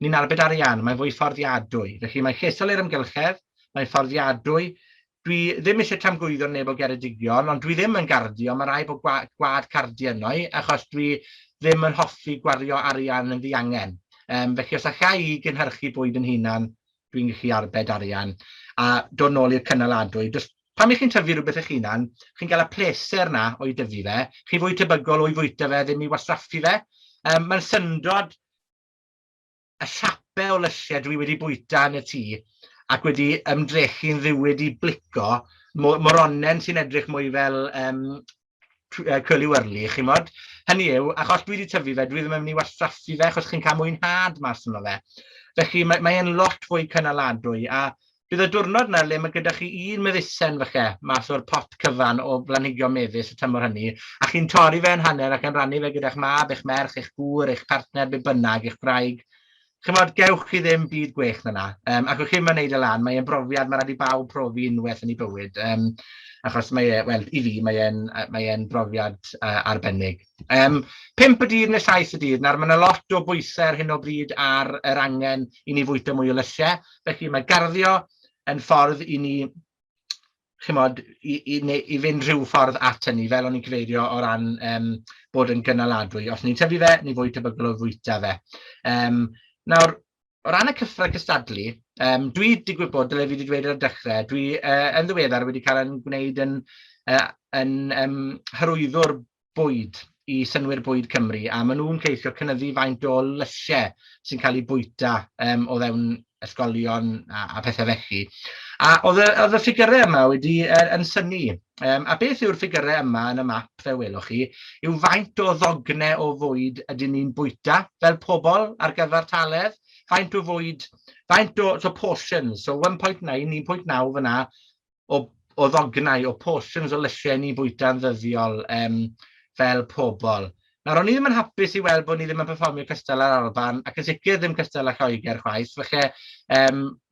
ni'n arbed arian, mae'n fwy fforddiadwy. Felly, mae'n llesol i'r ymgylchedd, mae'n fforddiadwy. Dwi ddim eisiau tamgwyddo neb o Geredigion, ond dwi ddim yn gardio, mae rai bod gwad cardio yno, achos dwi ddim yn hoffi gwario arian yn ddiangen. Felly, os allai i gynhyrchu bwyd yn hunan, dwi'n gallu arbed arian, a dod nôl i'r cynaladwy. Pan chi'n tyfu rhywbeth eich hunan, chi'n cael y pleser na o'i dyfu fe, chi'n fwy tebygol o'i fwyta fe, ddim i wasraffu fe. Mae'n syndod y siapau o lysiau dwi wedi bwyta yn y tŷ, ac wedi ymdrechu'n ddiwyd i blico, moronen sy'n edrych mwy fel curly wyrly, chi'n modd. Hynny yw, achos dwi wedi tyfu fe, dwi ddim yn mynd i wasraffu fe, achos chi'n cael mwynhad mas yno fe. Felly mae'n lot fwy cynaladwy, a bydd y diwrnod yna le mae gyda chi un meddysen falle, mas o'r pot cyfan o blanhigion mefus y tymor hynny, a chi'n torri fe yn hanner ac yn rannu fe gyda'ch mab, eich merch, eich gŵr, eich partner, be bynnag, eich gwraig. Chymod, gewch chi ddim byd gwech na. Ac o'ch chi'n neud y lan, mae'n brofiad, mae'n rhaid i bawb profi unwaith yn ei bywyd. Achos i fi, mae'n brofiad arbennig. 5 y dydd neu 7 y dydd, nawr mae yna lot o bwysau ar hyn o bryd ar yr angen i ni fwyta mwy o lysiau. Felly mae garddio yn ffordd i ni, chymod, i fynd rhyw ffordd at hynny, fel o'n i'n cyfeirio o ran bod yn gynaladwy. Os ni'n tyfu fe, ni fwy tebygol o fwyta fe. Nawr, o ran y cyffro cystadlu, dwi wedi gwybod, dyle fi wedi dweud ar y dechrau, dwi yn ddiweddar wedi cael yn gwneud yn hyrwyddwr bwyd i synwyr bwyd Cymru, a maen nhw'n ceisio cynyddu faint o lysiau sy'n cael ei bwyta o fewn ysgolion a pethau felly. A oedd y ffigurau yma wedi yn synnu. A beth yw'r ffigurau yma yn y map, fe welwch chi, yw faint o ddognau o fwyd ydyn ni'n bwyta fel pobl ar gyfer taledd, faint o fwyd, so portions, so 1.9, 1.9 fyna o ddognau, o portions o lysiau ni'n bwyta'n ddyddiol fel pobl. Nawr, o'n i ddim yn hapus i weld bod ni ddim yn perfformio cystal ar Alban, ac yn sicr ddim cystal â Lloegr chwaith, felly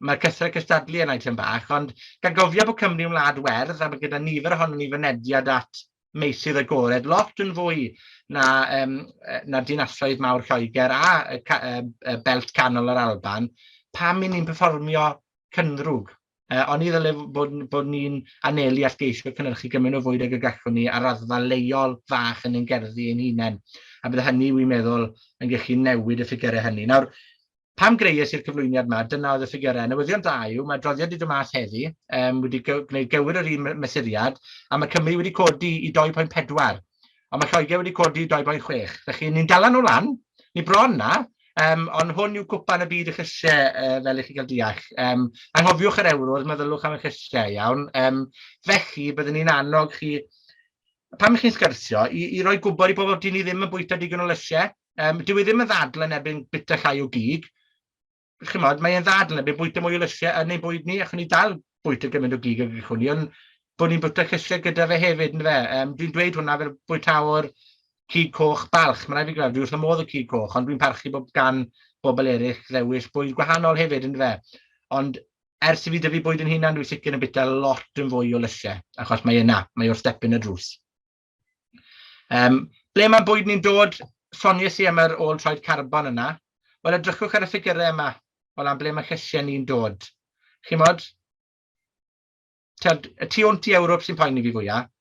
mae'r cystadlu yn eitem bach, ond gan gofio bod Cymru yn wlad werdd, a mae gyda nifer ohonyn ni fynediad at meysydd agored, lot yn fwy na dinasoedd mawr Lloegr a belt canol yr Alban, pam i ni'n perfformio cynrwg. Ond i ddyle bod ni'n anelu at geisio cynhyrchu gymaint o fwyd ag y gallwn ni ar raddfa leol fach yn ein gerddi ein hunain. A bydde hynny, wi'n meddwl, yn gallu newid y ffigurau hynny. Nawr, pam greies i'r cyflwyniad yma? Dyna oedd y ffigurau. Newyddion da yw, mae adroddiad wedi dod mas heddi, wedi gwneud gywir yr un mesuriad, a mae Cymru wedi codi i 2.4, ond mae Lloegr wedi codi i 2.6. Felly, ni'n dala nhw lan, ni bron na, ond hwn yw cwpan y byd y chysiau fel i chi gael deall. Anghofiwch yr ewros, meddylwch am y chysiau iawn. Felly, byddwn ni'n annog chi, pam chi'n sgyrsio, i roi gwybod i bobl dyn ni ddim yn bwyta digon o lysiau. Dyw i ddim yn ddadl yn ebyn bita llai o gig. Chymod, mae'n ddadl yn ebyn bwyta mwy o lysiau yn ei bwyd ni, ac ni dal bwyta gymaint o gig ag ychwn ni, ond bod ni'n bwyta chysiau gyda fe hefyd, yn fe. Dwi'n dweud hwnna fel bwytawr cig coch balch. Mae'n rhaid fi gweld, dwi wrth y modd o cig coch, ond dwi'n parchu bod gan bobl eraill ddewis bwyd gwahanol hefyd, yn fe. Ond ers i fi dyfu bwyd yn hunan, dwi'n sicr yn bita lot yn fwy o lysiau, achos mae yna, mae o'r stepyn y drws. Ble mae'n bwyd ni'n dod, soniais i am yr ôl troed carbon yna. Wel, edrychwch ar y ffigurau yma, o lan ble mae chysiau ni'n dod. Chi'n modd? Y tu hwnt i Ewrop sy'n poeni fi fwyaf.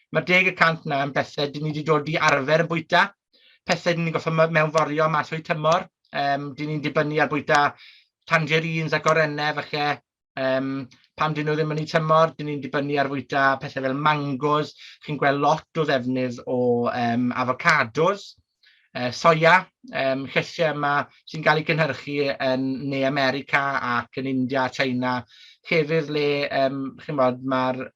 Mae 10% na yn bethau dyn ni wedi dod i arfer yn bwyta. Pethau dyn ni'n goffa mewnforio mas o'i tymor. Dyn ni'n dibynnu ar bwyta tangerines ac orennau, falle. Pam dyn nhw ddim yn ei tymor, dyn ni'n dibynnu ar bwyta pethau fel mangos. Chi'n gweld lot o ddefnydd o avocados, soia, chysiau yma sy'n cael ei gynhyrchu yn Ne America ac yn India, China. Llefydd le, chi'n bod, mae'r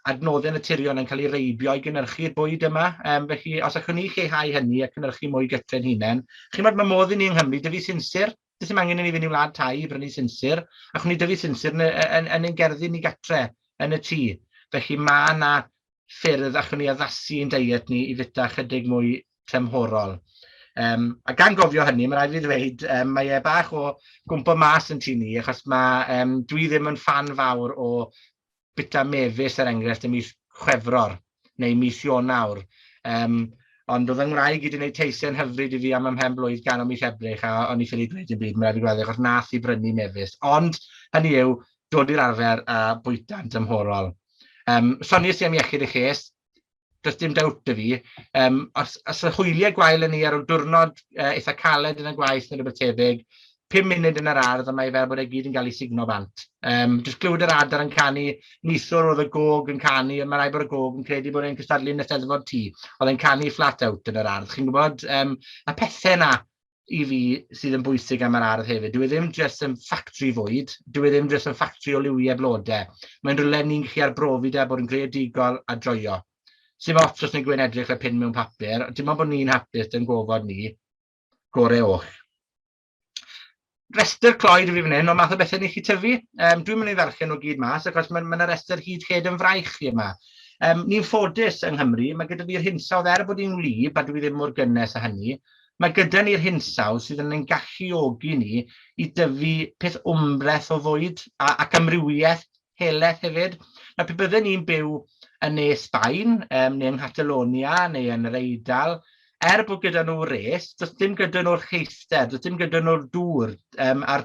adnoddau naturiol yn cael ei reibio i gynhyrchu'r bwyd yma. Felly, os allwn ni lleihau hynny a cynhyrchu mwy gytre'n hunain, chi'n bod, mae modd i ni yng Nghymru dyfu sinsir. Does dim angen i ni fynd i wlad tai i brynu sinsir, achwn ni dyfu sinsir yn ein gerddi ni gatre, yn y tŷ. Felly, mae yna ffyrdd allwn ni addasu ein diet ni i fita chydig mwy tymhorol. A gan gofio hynny, mae rhaid fi ddweud, mae bach o gwmpo mas yn tŷ ni, achos dwi ddim yn fan fawr o bita mefus er enghraifft ym mis Chwefror neu mis Ionawr. Ond oedd yng Nghymraeg wedi gwneud teisen hyfryd i fi am ymhen blwydd gan o mis Ebrill, a o'n i ffili dweud yn byd, mae'n rhaid i gweld achos nath i brynu mefus. Ond hynny yw, dod i'r arfer a bwyta'n tymhorol. Soniais i am iechyd i ches, does dim dawt y fi. Os y hwyliau gwael yn ni ar y diwrnod eitha caled yn y gwaith neu rhywbeth tebyg, 5 munud yn yr ardd, a mae fel bod e gyd yn cael ei signo bant. Jyst glywed yr adar yn canu, nithwr oedd y gog yn canu, a mae rai bod y gog yn credu bod e'n cystadlu yn y Steddfod tŷ. Oedd e'n canu flat out yn yr ardd. Chi'n gwybod, y pethau yna i fi sydd yn bwysig am yr ardd hefyd. Dwi ddim jyst yn ffactri fwyd, dwi ddim jyst yn ffactri o liwiau blodau. Mae'n rhywle ni'n gallu arbrofi da bod yn greadigol a joio. Sy'n ots os ni'n gwyn edrych le pin mewn papur, dim ond bod ni'n hapus yn gofod ni, gorau och. Rester cloed i fi fan hyn, ond math o bethau ni chi tyfu. Dwi'n mynd i ddarllen nhw gyd mas, achos mae yna rester hyd lled yn fraich i yma. Ni'n ffodus yng Nghymru, mae gyda fi'r hinsawdd bod hi'n wlyb, a dwi ddim mor gynnes â hynny. Mae gyda ni'r hinsawdd sydd yn ein galluogi ni i dyfu peth wmbreth o fwyd, ac amrywiaeth heleth hefyd. Na pe bydden ni'n byw yn ne Sbaen, neu yng Nghatalonia, neu yn yr Eidal, bod gyda nhw res, does dim gyda nhw'r cheistr, does dim gyda nhw'r dŵr ar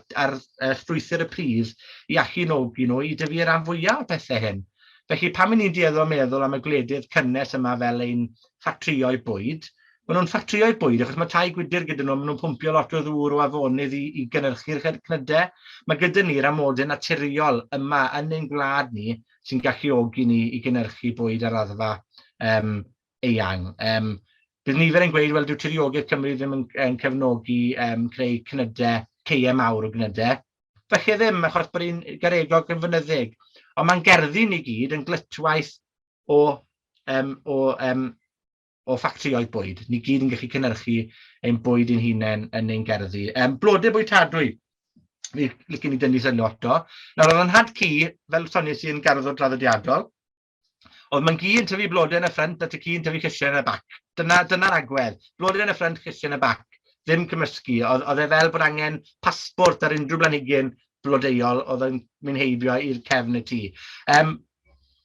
strwythur y prif i alluogi nhw i dyfu ran fwyaf o bethau hyn. Felly pam ni'n dueddol meddwl am y gwledydd cynnes yma fel ein ffatrïoedd bwyd, maen nhw'n ffatrïoedd bwyd achos mae tai gwydyr gyda nhw, maen nhw'n pwmpio lot o ddŵr o afonydd i gynhyrchu'r cnydau. Mae gyda ni'r amodau naturiol yma yn ein gwlad ni sy'n galluogi ni i gynhyrchu bwyd ar raddfa eang. Bydd nifer yn gweud, wel, dyw tiriogaeth Cymru ddim yn cefnogi creu cnydau, ceia mawr o cnydau. Felly ddim, achos bod ni'n garegog yn fynyddig. Ond mae'n gerddi ni gyd yn glytwaith o ffactrioedd bwyd. Ni gyd yn gallu cynhyrchu ein bwyd ein hunain yn ein gerddi. Blodau bwytadwy. Fi licen i dynnu sy'n lot o. Nawr, oedd yn had cu, fel soniais i'n garddod draddodiadol, Oedd mae'n gi yn tyfu blodau yn y ffrant a ty ci yn tyfu llysiau yn y bac. Dyna'r agwedd. Blodau yn y ffrant, llysiau yn y bac. Ddim cymysgu. Oedd e fel bod angen pasport ar unrhyw blanhigyn blodeuol oedd yn mynd heibio i'r cefn y tŷ.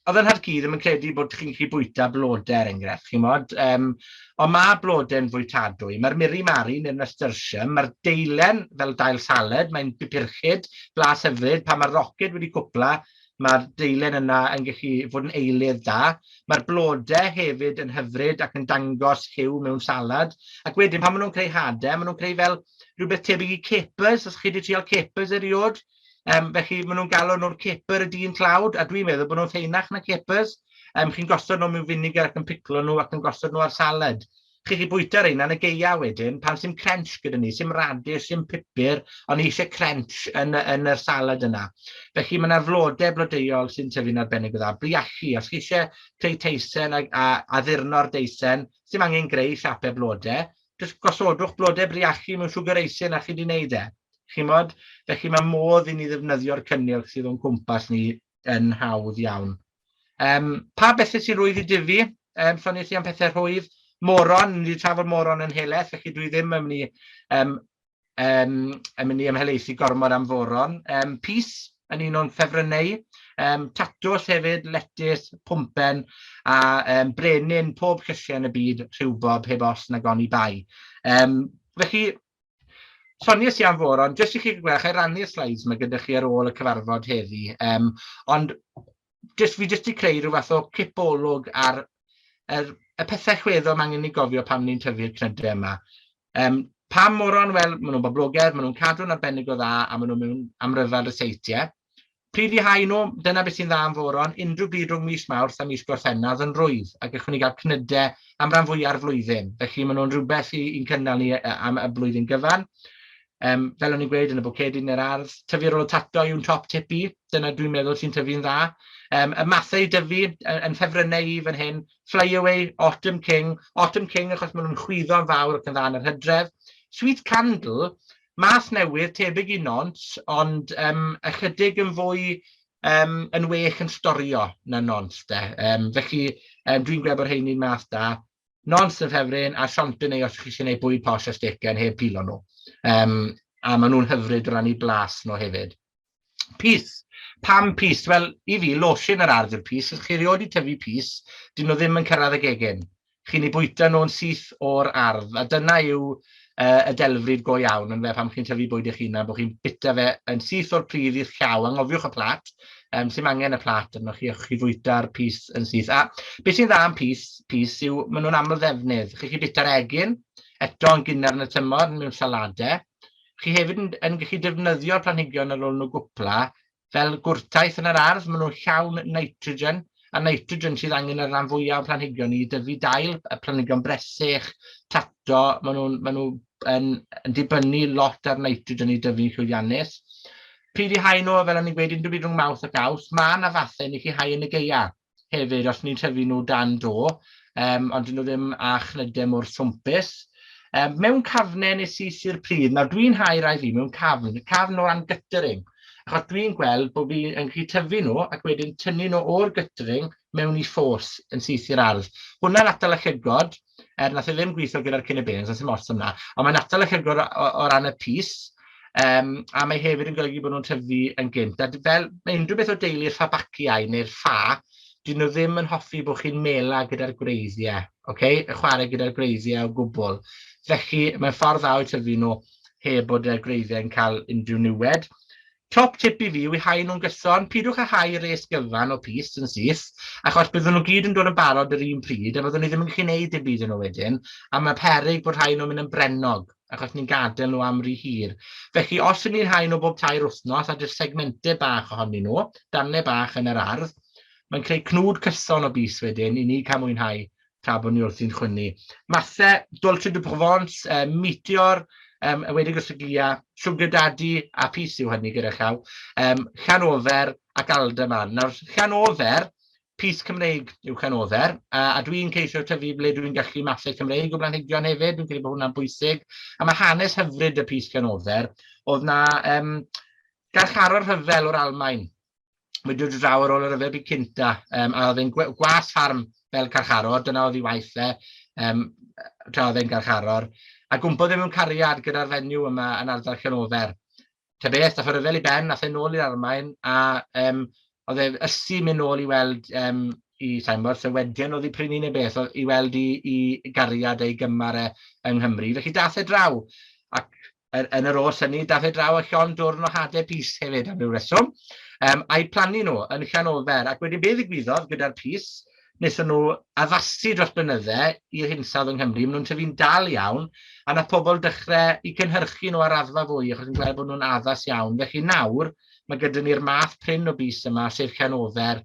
Oedd yn Nhad-cu ddim yn credu bod chi'n gallu bwyta blodau, er enghraifft, chi'n modd. Ond mae blodau'n fwytadwy. Mae'r miri mari neu'r nasturtium, mae'r deilen fel dail salad, mae'n pupurchyd, blas hyfryd, pan mae'r roced wedi cwpla, mae'r deilen yna yn gallu fod yn eilydd da. Mae'r blodau hefyd yn hyfryd ac yn dangos lliw mewn salad. Ac wedyn, pan maen nhw'n creu hadau, maen nhw'n creu fel rhywbeth tebyg i capers, os chi wedi trial capers eriod. Felly, maen nhw'n galw nhw'r caper y dyn tlawd, a dwi'n meddwl bod nhw'n ffeinach na capers. Chi'n gosod nhw mewn vinegar ac yn piclo nhw ac yn gosod nhw ar salad. Chi'n bwyta reina yn y geia wedyn, pan sy'n crunch gyda ni, sy'n radish, sy'n pupur, ond ni eisiau crunch yn yr salad yna. Felly mae yna flodau blodeuol sy'n tyfu'n arbennig o dda. Briachu, os chi eisiau creu teisen a ddurno'r deisen, sy'n angen greu siapau blodau, jyst gosodwch blodau briachu mewn siwgr eisen a chi wedi wneud e. Chi'n modd? Felly mae modd i ni ddefnyddio'r cynnyrch sydd o'n cwmpas ni yn hawdd iawn. Pa bethau sy'n rwydd i dyfu? Ffoniwch chi am pethau rhwydd? Moron, ni wedi trafod moron yn helaeth, felly dwi ddim yn mynd i ymhelaethu gormod am foron. Pys, yn un o'n ffefrynnau. Tatws hefyd, letys, pwmpen, a brenin, pob llysiau yn y byd, rhywbob, heb os na goni bai. Felly, sonius i am foron, jyst i chi gweld, chai rannu'r slides yma gyda chi ar ôl y cyfarfod heddi. Ond fi jyst i creu rhyw fath o cipolwg ar y pethau chweddol mae angen i gofio pam ni'n tyfu'r cnydau yma. Pam moron? Wel, maen nhw'n boblogaidd, maen nhw'n cadw'n arbennig o dda, a maen nhw'n mewn amryfad y seitiau. Pryd i hau nhw, dyna beth sy'n dda am foron, unrhyw bryd rhwng mis Mawrth a mis Gorffennaf yn rwydd, ac echwn ni gael cnydau am ran fwyaf flwyddyn. Felly maen nhw'n rhywbeth i'n cynnal ni am y blwyddyn gyfan. Fel o'n i'n gweud yn y bwcedyn yr ardd, tyfu ar ôl tato yw'n top tipi, dyna dwi'n meddwl sy'n tyfu'n dda. Y mathau dyfu yn ffefrynnau i fan hyn, Fly Away, Autumn King achos maen nhw'n chwyddo'n fawr ac yn dda yn yr hydref. Sweet Candle, math newydd tebyg i nons, ond ychydig yn fwy yn wych yn storio na nons. Felly dwi'n gweld bod rheini'n math da. Nons yn ffefryn a Championnet os chi eisiau gwneud bwyd posh a sticken heb pilo nhw. A maen nhw'n hyfryd o ran i blas nhw hefyd. Pys. Pam pys? Wel, i fi, losin yr ardd yw'r pys. Os chi rioed i tyfu pys, dyn nhw ddim yn cyrraedd y gegin. Chi'n ei bwyta nhw'n syth o'r ardd. A dyna yw y delfryd go iawn yn fe pam chi'n tyfu bwyd eich hunan, bod chi'n bita fe yn syth o'r pridd i'r llaw. Angofiwch y plat. Sy'n angen y plat yno chi fwyta'r pys yn syth. A beth sy'n dda am pys yw, maen nhw'n aml ddefnydd. Chi'n bita'r egin, eto yn gynnar yn y tymor, mewn saladau. Chi hefyd yn gallu defnyddio'r planhigion ar ôl nhw gwpla fel gwrtaeth yn yr ardd. Maen nhw'n llawn nitrogen, a nitrogen sydd angen yr rhan fwyaf o planhigion i dyfu dail, y planhigion bresych, tato, maen nhw yn dibynnu lot ar nitrogen i dyfu llwyddiannus. Pryd i hau nhw, fel o'n i'n gweud, unrhyw byd rhwng Mawrth ac Awst, mae yna fathau ni chi hau yn y geia hefyd, os ni'n tyfu nhw dan do, ond dyn nhw ddim a chnydau mor swmpus. Mewn cafnau nes i sy'r pryd, nawr dwi'n hau rai fi mewn cafn o ran guttering, achos dwi'n gweld bod fi yn gallu tyfu nhw ac wedyn tynnu nhw o'r guttering mewn i ffos yn syth i'r ardd. Hwna'n atal y llygod, nath e ddim gweithio gyda'r cynebens, os ym os yna, ond mae'n atal y llygod o ran y pys, a mae hefyd yn golygu bod nhw'n tyfu yn gynt. A fel unrhyw beth o deulu'r fabaciau neu'r ffa, dyn nhw ddim yn hoffi bod chi'n mela gyda'r gwreiddiau, okay? Chwarae gyda'r gwreiddiau o gwbl. Felly, mae'n ffordd dda o tyfu nhw heb bod y gwreiddiau yn cael unrhyw niwed. Top tip i fi yw i hau nhw'n gyson. Pidwch a hau res gyfan o pys yn syth, achos byddwn nhw gyd yn dod yn barod yr un pryd, a byddwn ni ddim yn gallu gwneud dim byd yn nhw wedyn, a mae peryg bod rhai nhw'n mynd yn brennog, achos ni'n gadael nhw am ry hir. Felly, os ydyn ni'n hau nhw bob 2 wythnos, a jyst segmentau bach ohonyn nhw, darnau bach yn yr ardd, mae'n creu cnwd cyson o bys wedyn, i ni cael mwynhau tra bod ni wrthi'n chwynnu. Mathau Dolce de Provence, Meteor, wedig Ysgyia, Sugar Daddy, a pys yw hynny gyda llaw, Llanofer ac Alderman. Nawr, Llanofer, pys Cymreig yw Llanofer, a dwi'n ceisio tyfu ble dwi'n gallu mathau Cymreig o blanhigion hefyd, dwi'n credu bod hwnna'n bwysig, a mae hanes hyfryd y pys Llanofer, oedd na garcharo'r rhyfel o'r Almaen. wedi dod draw ar ôl yr yfed byd cynta, a oedd e'n gwas ffarm fel carcharor, dyna oedd ei waith e, tra oedd e'n garcharor, a gwmpodd e mewn cariad gyda'r fenyw yma yn ardal Llanofer. Ta beth, dath o'r ryfel i ben, nath e nôl i'r Almaen, a oedd e ysu mynd nôl i weld i Sgwrs, a wedyn oedd ei prynu neu beth, i weld i gariad ei gymar yng Nghymru. Felly dath e draw, ac yn yr os hynny, dath e draw a llon dwrn o hadau pys hefyd am ryw reswm, a'i plannu nhw yn Llanofer, ac wedyn beth ddigwyddodd gyda'r pys, wnaethon nhw addasu dros blynydde i'r hinsawdd yng Nghymru, maen nhw'n tyfu'n dal iawn, a na pobl dechrau i cynhyrchu nhw ar raddfa fwy, achos yn gweld bod nhw'n addas iawn. Felly nawr, mae gyda ni'r math prin o bys yma, sef Llanofer,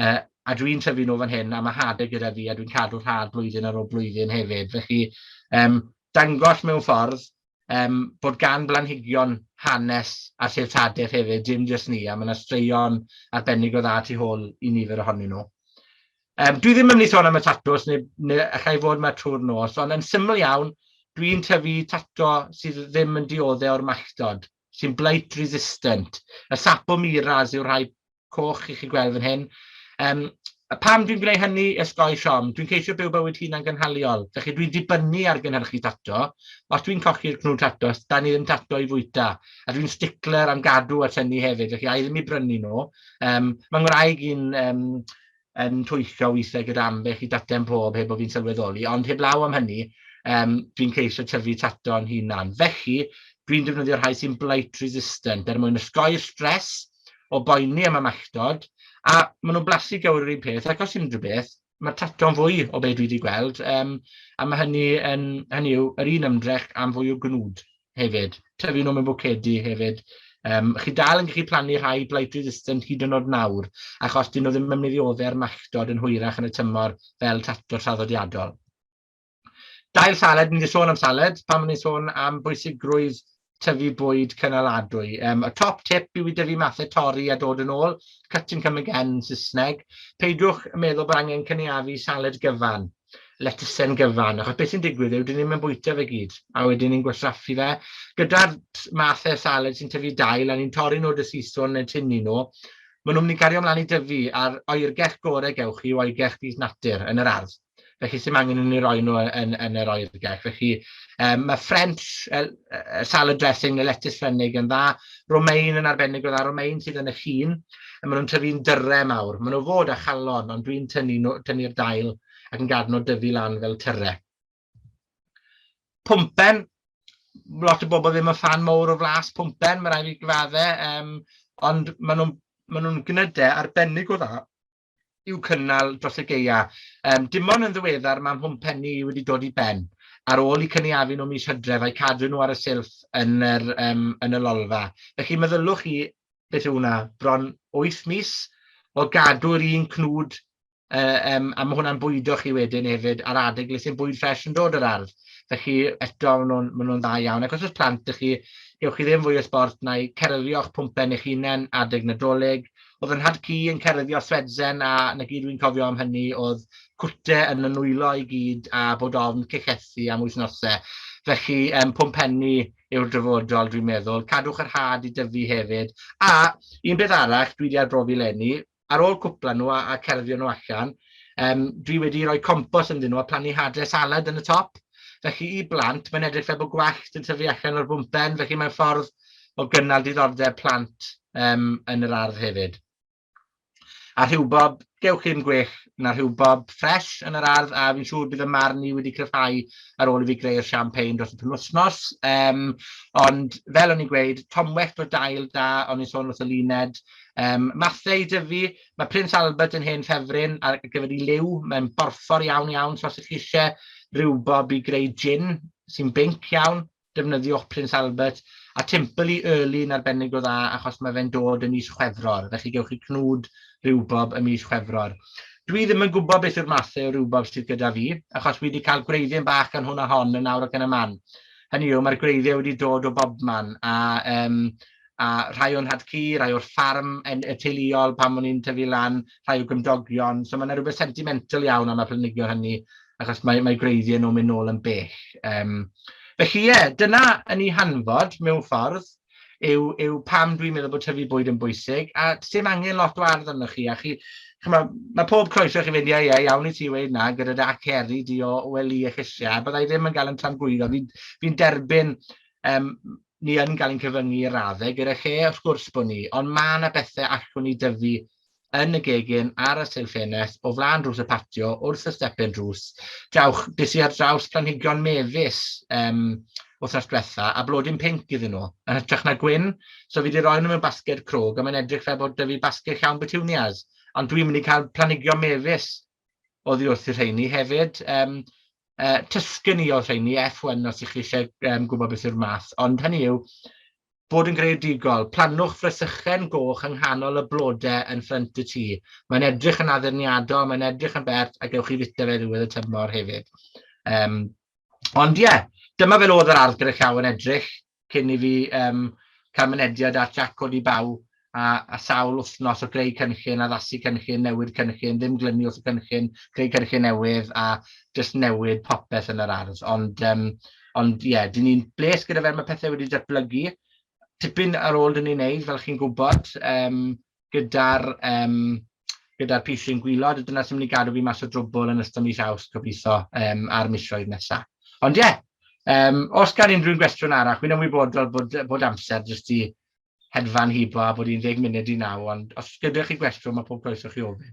a dwi'n tyfu nhw fan hyn, a mae hadau gyda fi, a dwi'n cadw'r had blwyddyn ar ôl blwyddyn hefyd. Felly, dangos mewn ffordd bod gan blanhigion hanes a seiltadaeth hefyd, dim jyst ni, a mae yna straeon arbennig o dda tu hôl i nifer ohonyn nhw. Dwi ddim yn mynd i sôn am y tatws, neu allai fod yma trwy'r nos, ond yn syml iawn, dwi'n tyfu tato sydd ddim yn dioddau o'r malltod, sy'n blight resistant. Y sapo miras yw'r rhai coch i chi gweld fan hyn. Pam dwi'n gwneud hynny esgoi siom? Dwi'n ceisio byw bywyd hunan gynhaliol. Felly dwi'n dibynnu ar gynhyrchu tato. Os dwi'n colli'r cnwd tato, da ni ddim tato i fwyta. A dwi'n stickler am gadw at hynny hefyd, felly a i ddim i brynu nhw. Mae'n ngwraig yn twyllio weithiau gyda ambell i datem pob heb o fi'n sylweddoli, ond heb law am hynny, dwi'n ceisio tyfu tato'n hunan. Felly, dwi'n defnyddio rhai sy'n blight resistant, mwyn ysgoi'r stres o boeni am y malltod, a maen nhw'n blasu gywir yr un peth, ac os unrhyw beth, mae tato'n fwy o beth dwi wedi gweld, a mae hynny yw yr un ymdrech am fwy o gnwd hefyd. Tyfu nhw mewn bwcedi hefyd. Chi dal yn gallu plannu rhai blight resistant hyd yn oed nawr, achos dyn nhw ddim yn mynd i ddioddau'r malltod yn hwyrach yn y tymor fel tato traddodiadol. Dail salad, ni'n sôn am salad, pan ni'n sôn am bwysigrwydd tyfu bwyd cynaladwy. Y top tip yw i dyfu mathau torri a dod yn ôl, cut and come again yn Saesneg. Peidwch meddwl bod angen cynaeafu salad gyfan, lettuce'n gyfan, achos beth sy'n digwydd yw, dyn ni'n mynd bwyta fe gyd, a wedyn ni'n gwasraffu fe. Gyda'r mathau salad sy'n tyfu dail, a ni'n torri nhw dy siswrn neu tynnu nhw, maen nhw'n mynd i gario ymlaen i dyfu, a'r oergell gorau gewch chi yw oergell bys natur yn yr ardd. Felly sy'n angen yn ei roi nhw yn yr oergell. Felly mae French salad dressing neu lettuce Ffrenig yn dda, Romain yn arbennig o dda, Romain sydd yn y llun, a maen nhw'n tyfu'n dyrau mawr. Maen nhw fod â chalon, ond dwi'n tynnu'r dail ac yn gadw nhw dyfu lan fel tyrau. Pwmpen, lot o bobl ddim yn fan mowr o flas pwmpen, mae rhaid i gyfaddau, ond maen nhw'n gnydau arbennig o dda i'w cynnal dros y geia. Dim ond yn ddiweddar mae mhwmpenni wedi dod i ben, ar ôl i cynaeafu nhw mis Hydref a'i cadw nhw ar y silff yn y lolfa. Felly meddylwch chi beth yw hwnna, bron 8 mis o gadw'r un cnwd, a mae hwnna'n bwydo chi wedyn hefyd ar adeg le sy'n bwyd ffres yn dod yr ardd. Felly eto maen nhw'n dda iawn. Ac os oes plant ych chi, gewch chi ddim fwy o sport na'i cerddio'ch pwmpen eich hunain adeg nadolig. Oedd yn had cu yn cerddio'r swedsen, a na gyd dwi'n cofio am hynny oedd cwte yn y nwylo i gyd a bod ofn cychethu am wythnosau. Felly pwmpenni yw'r dyfodol dwi'n meddwl. Cadwch yr had i dyfu hefyd. A un beth arall dwi wedi arbrofi leni, ar ôl cwpla nhw a cerfio nhw allan, dwi wedi rhoi compos ynddyn nhw a plannu hadau salad yn y top. Felly i blant, mae'n edrych fel bod gwallt yn tyfu allan o'r bwmpen, felly mae'n ffordd o gynnal diddordeb plant yn yr ardd hefyd. A rhywbob, gewch chi'n gwech na rhywbob ffres yn yr ardd, a fi'n siŵr bydd y marn i wedi cryfhau ar ôl i fi greu'r champagne dros y penwythnos. Ond fel o'n i'n gweud, tomwellt o dail da, o'n i'n sôn wrth y luned. Mathau i dyfu, mae Prince Albert yn hen ffefryn ar gyfer i liw, mae'n borffor iawn, so os ych chi eisiau rhywbob i greu gin sy'n binc iawn, defnyddiwch Prince Albert, a Timperley Early yn arbennig o dda, achos mae fe'n dod yn mis Chwefror, felly gewch chi cnwd rhywbob ym mis Chwefror. Dwi ddim yn gwybod beth yw'r mathau o rhywbob sydd gyda fi, achos wi wedi cael gwreiddyn bach yn hwn a hon yn awr ac yn y man. Hynny yw, mae'r gwreiddiau wedi dod o bobman, a rhai o'n had cu, rhai o'r ffarm y teuluol pan o'n i'n tyfu lan, rhai o gymdogion, so mae'n rhywbeth sentimental iawn am y planhigion hynny, achos mae gwreiddiau nhw'n mynd nôl yn bell. Felly dyna yn ei hanfod mewn ffordd. yw pam dwi'n meddwl bod tyfu bwyd yn bwysig, a dim angen lot o ardd arnoch chi, a mae pob croeso chi fynd, iawn i ti weid na, gyda da ceri di o weli eich eisiau, byddai ddim yn cael yn tramgwyddo, fi'n derbyn ni yn cael ein cyfyngu i raddau gyda lle wrth gwrs bod ni, ond mae yna bethau allwn ni dyfu yn y gegin ar y seilffeneth o flaen drws y patio wrth y stepen drws. Dawch, des i ar draws planhigion mefus wythnos diwetha a blodyn pinc iddyn nhw, yn hytrach na gwyn. So fi wedi rhoi nhw mewn basged crog a mae'n edrych fel bod dyfu basged llawn petunias. Ond dwi'n mynd i cael planhigion mefus o ddiwrth i'r rheini hefyd. Tuscany o rheini, F1 os ych chi eisiau gwybod beth yw'r math. Ond hynny yw, bod yn greadigol, plannwch ffresychen goch yng nghanol y blodau yn ffrynt y tŷ. Mae'n edrych yn addurniadol, mae'n edrych yn bert, a gewch chi fita fe ddiwedd y tymor hefyd. Ond dyma fel oedd yr ardd gyda llaw yn edrych, cyn i fi cael mynediad at Jac o di baw, a sawl wythnos o greu cynllun, addasu cynllun, newid cynllun, ddim glynu wrth y cynllun, greu cynllun newydd, a just newid popeth yn yr ardd. Ond dyn ni'n bles gyda fe, mae pethau wedi datblygu. Tipyn ar ôl dyn ni'n neud, fel chi'n gwybod, gyda'r pysyn gwylod, dyna sy'n mynd i gadw fi mas o drwbl yn ystod mis Awst, gobeithio, ar misoedd nesaf. Ond os gan unrhyw gwestiwn arall, wy'n ymwybodol bod amser jyst i hedfan hibo a bod 'i'n 10 munud i 9, ond os gyda chi gwestiwn, mae pob croeso chi ofyn.